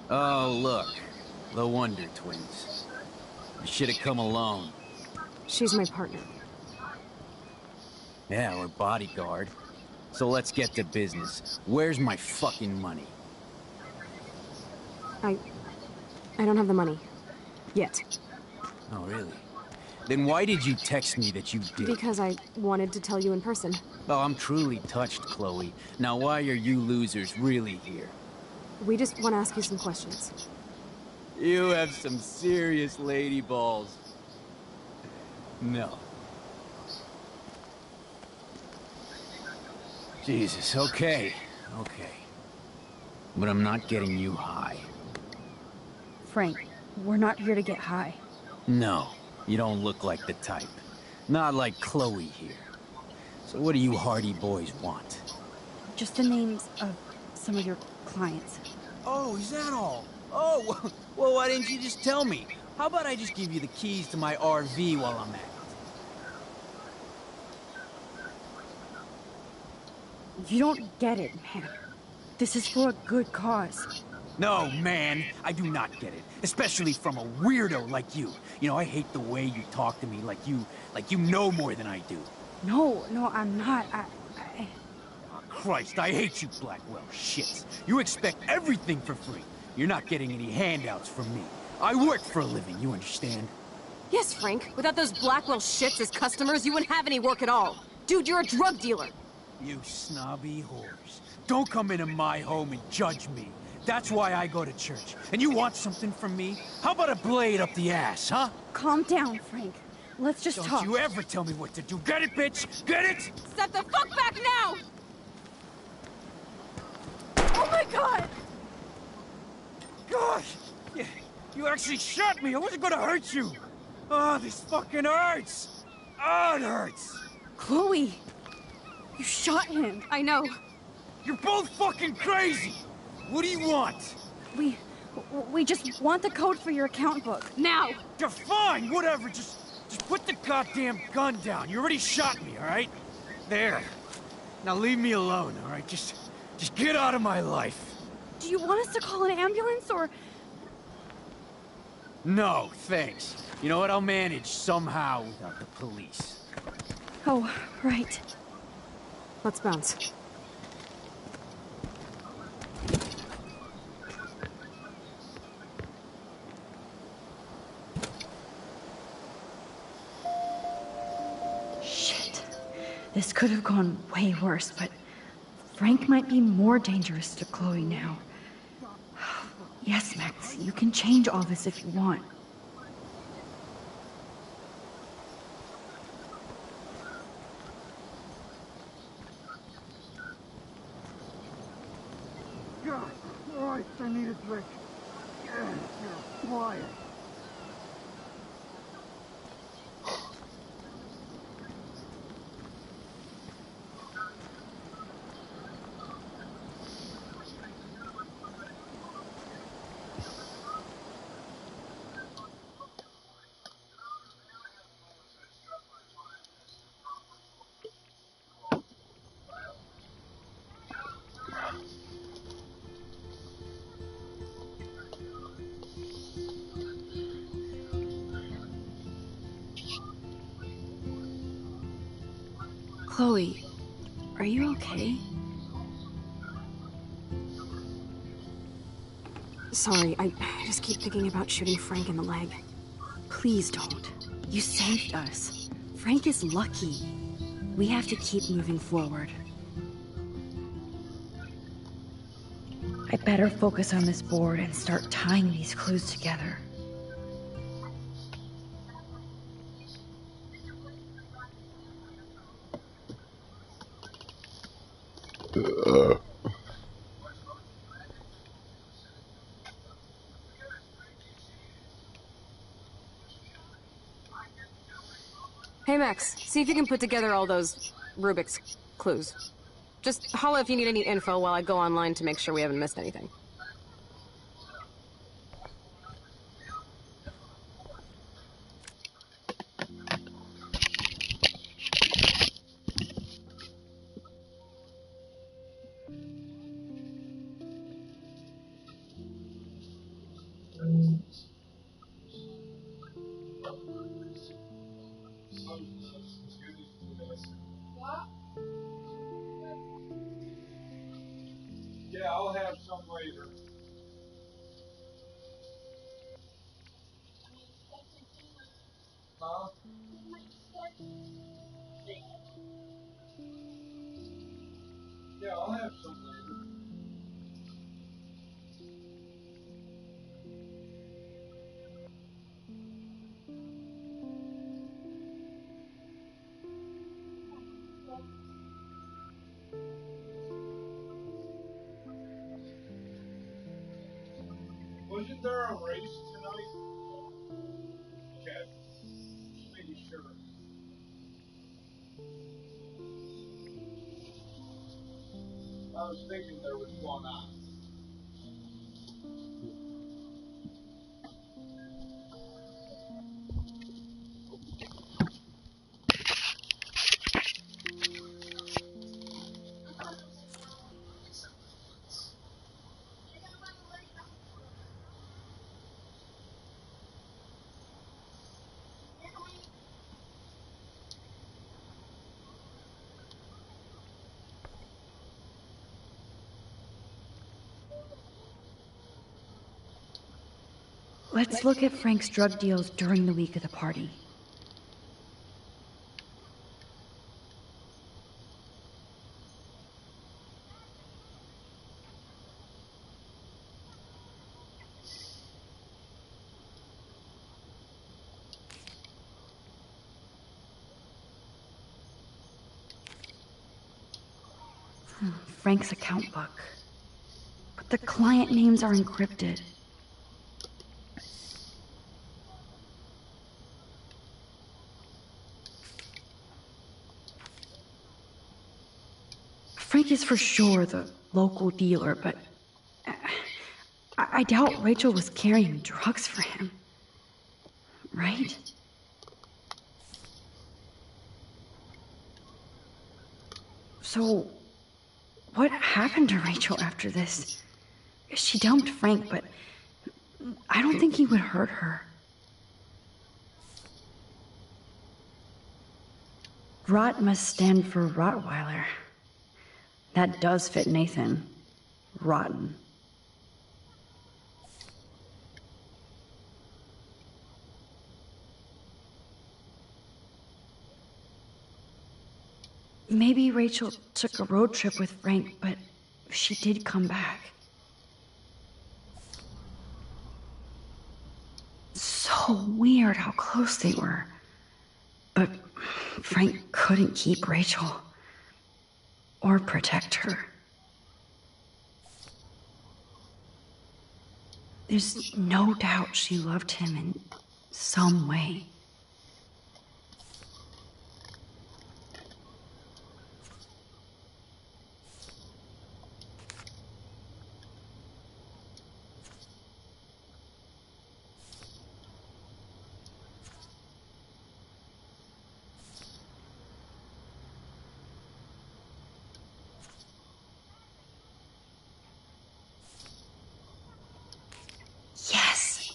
Oh, look. The Wonder Twins. I should have come alone. She's my partner. Yeah, we're bodyguard. So let's get to business. Where's my fucking money? I don't have the money. Yet. Oh, really? Then why did you text me that you did? Because I wanted to tell you in person. Oh, I'm truly touched, Chloe. Now why are you losers really here? We just want to ask you some questions. You have some serious lady balls. No. Jesus, okay. Okay. But I'm not getting you high. Frank, we're not here to get high. No, you don't look like the type. Not like Chloe here. So what do you hardy boys want? Just the names of some of your clients. Oh, is that all? Oh, well, why didn't you just tell me? How about I just give you the keys to my RV while I'm at it? You don't get it, man. This is for a good cause. No, man, I do not get it. Especially from a weirdo like you. You know, I hate the way you talk to me like you know more than I do. No, I'm not. Oh, Christ, I hate you, Blackwell. Shit. You expect everything for free. You're not getting any handouts from me. I work for a living, you understand? Yes, Frank. Without those Blackwell shits as customers, you wouldn't have any work at all. Dude, you're a drug dealer. You snobby whores. Don't come into my home and judge me. That's why I go to church. And you want something from me? How about a blade up the ass, huh? Calm down, Frank. Let's just talk. Don't you ever tell me what to do. Get it, bitch? Get it? Step the fuck back now! Oh my god! Gosh! You actually shot me! I wasn't gonna hurt you! Oh, this fucking hurts! Oh, it hurts! Chloe! You shot him! I know. You're both fucking crazy! What do you want? We just want the code for your account book. Now! You're fine, whatever, just put the goddamn gun down. You already shot me, alright? There. Now leave me alone, alright? Just get out of my life. Do you want us to call an ambulance, or...? No, thanks. You know what? I'll manage somehow without the police. Oh, right. Let's bounce. Shit. This could have gone way worse, but Frank might be more dangerous to Chloe now. Yes, Max, you can change all this if you want. God Christ, I need a drink. You're quiet. Chloe, are you okay? Sorry, I just keep thinking about shooting Frank in the leg. Please don't. You saved us. Frank is lucky. We have to keep moving forward. I better focus on this board and start tying these clues together. Hey, Max, see if you can put together all those Rubik's clues. Just holla if you need any info while I go online to make sure we haven't missed anything. Yeah, I'll have some later. Huh? Yeah, I'll have some later. Wasn't there a race tonight? Okay. Just making sure. I was thinking there was one on. Let's look at Frank's drug deals during the week of the party. Frank's account book. But the client names are encrypted. Frank is for sure the local dealer, but I doubt Rachel was carrying drugs for him. Right? So, what happened to Rachel after this? She dumped Frank, but I don't think he would hurt her. Rot must stand for Rottweiler. That does fit Nathan. Rotten. Maybe Rachel took a road trip with Frank, but she did come back. so weird how close they were. But Frank couldn't keep Rachel. Or protect her. There's no doubt she loved him in some way.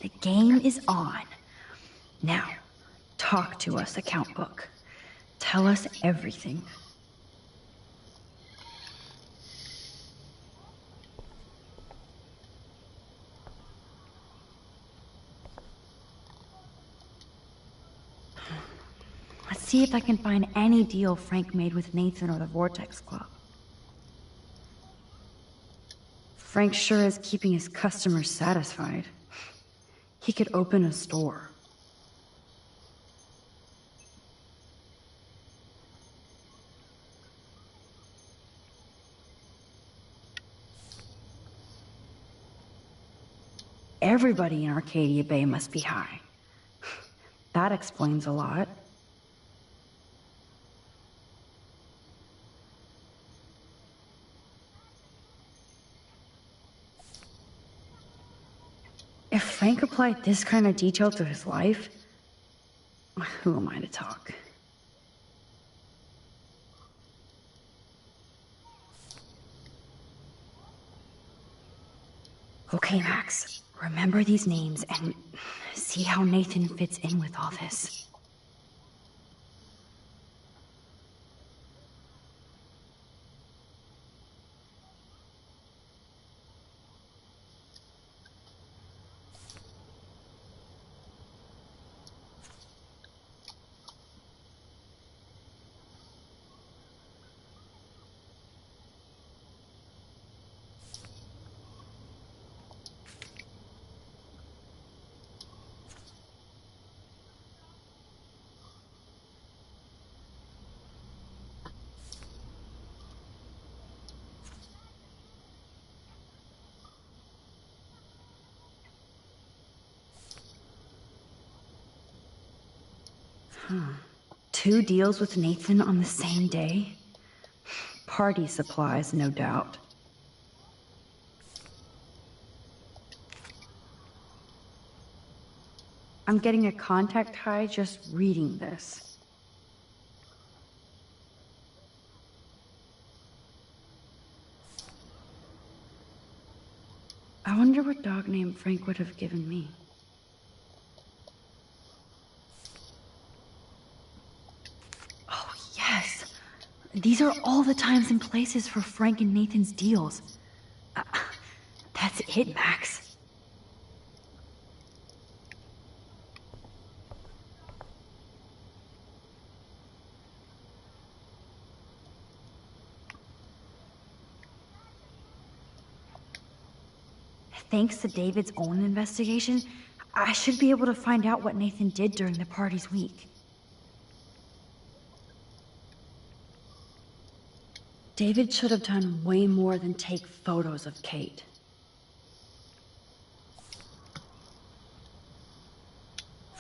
The game is on. Now, talk to us, account book. Tell us everything. Let's see if I can find any deal Frank made with Nathan or the Vortex Club. Frank sure is keeping his customers satisfied. He could open a store. Everybody in Arcadia Bay must be high. That explains a lot. If Frank applied this kind of detail to his life, who am I to talk? Okay, Max, remember these names and see how Nathan fits in with all this. Two deals with Nathan on the same day? Party supplies, no doubt. I'm getting a contact high just reading this. I wonder what dog name Frank would have given me. These are all the times and places for Frank and Nathan's deals. That's it, Max. Thanks to David's own investigation, I should be able to find out what Nathan did during the party's week. David should have done way more than take photos of Kate.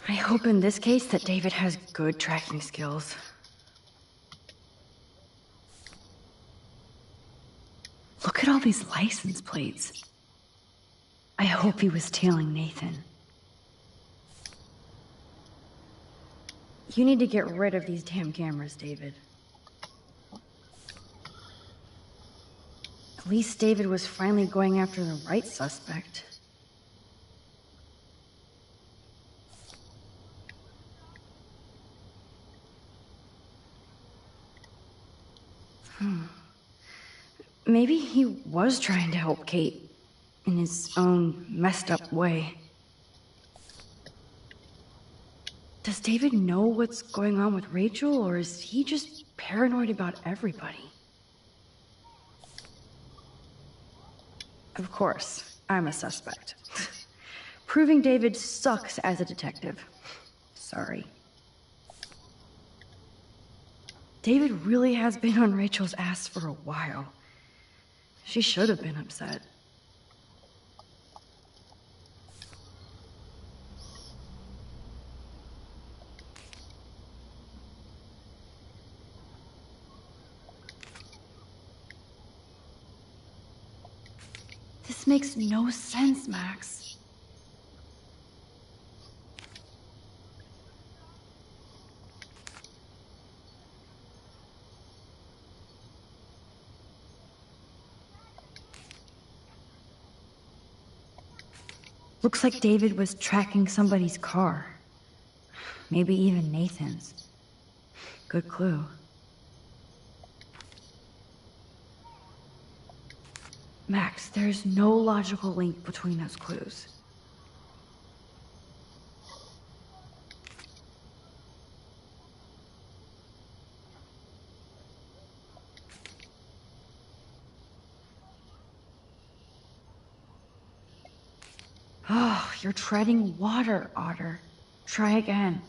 I hope in this case that David has good tracking skills. Look at all these license plates. I hope he was tailing Nathan. You need to get rid of these damn cameras, David. At least David was finally going after the right suspect. Maybe he was trying to help Kate in his own messed up way. Does David know what's going on with Rachel, or is he just paranoid about everybody? Of course, I'm a suspect. Proving David sucks as a detective. Sorry. David really has been on Rachel's ass for a while. She should have been upset. This makes no sense, Max. Looks like David was tracking somebody's car. Maybe even Nathan's. Good clue. Max, there's no logical link between those clues. Oh, you're treading water, Otter. Try again.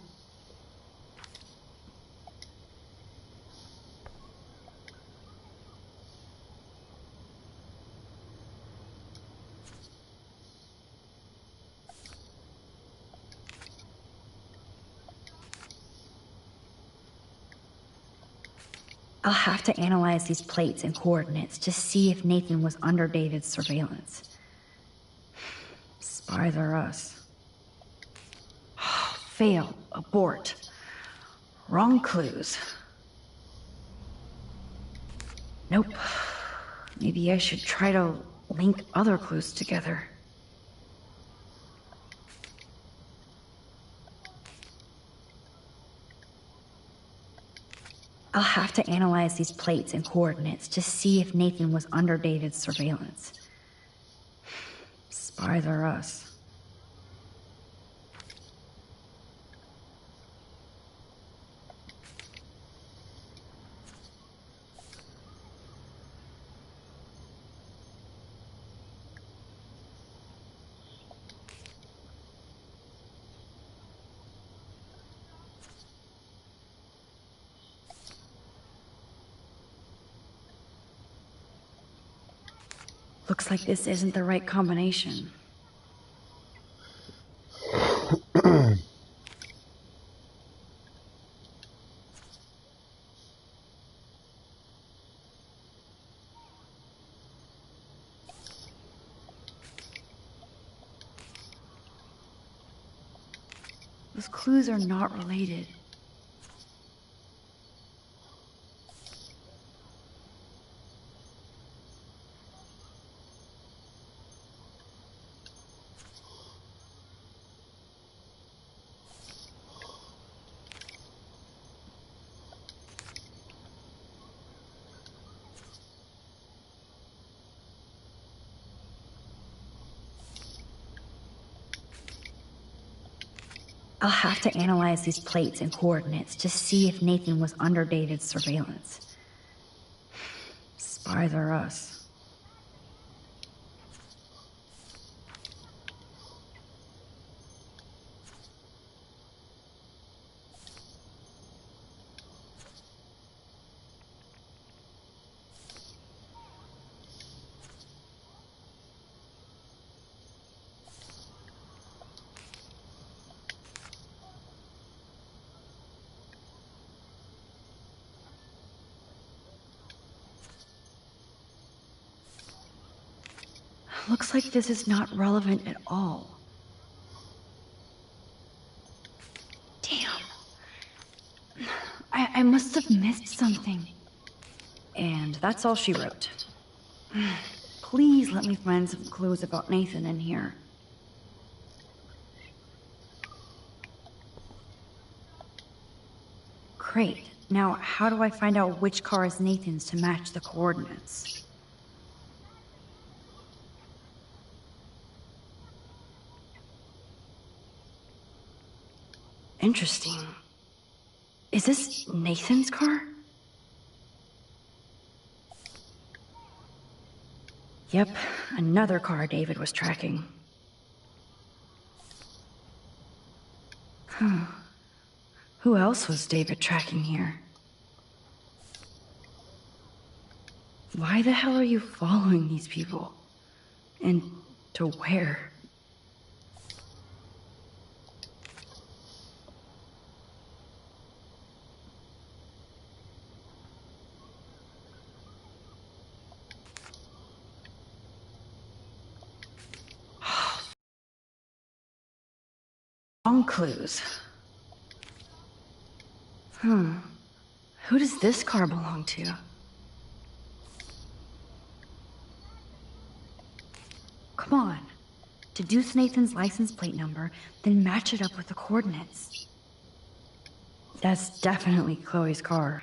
I'll have to analyze these plates and coordinates to see if Nathan was under David's surveillance. Spies are us. Fail. Abort. Wrong clues. Nope. Maybe I should try to link other clues together. I'll have to analyze these plates and coordinates to see if Nathan was under David's surveillance. Spies are us. Looks like this isn't the right combination. Those clues are not related. I'll have to analyze these plates and coordinates to see if Nathan was under David's surveillance. Spies are us. Looks like this is not relevant at all. Damn. I must have missed something. And that's all she wrote. Please let me find some clues about Nathan in here. Great. Now, how do I find out which car is Nathan's to match the coordinates? Interesting. Is this Nathan's car? Yep, another car David was tracking. Who else was David tracking here? Why the hell are you following these people? And to where? Wrong clues. Who does this car belong to? Come on. Deduce Nathan's license plate number, then match it up with the coordinates. That's definitely Chloe's car.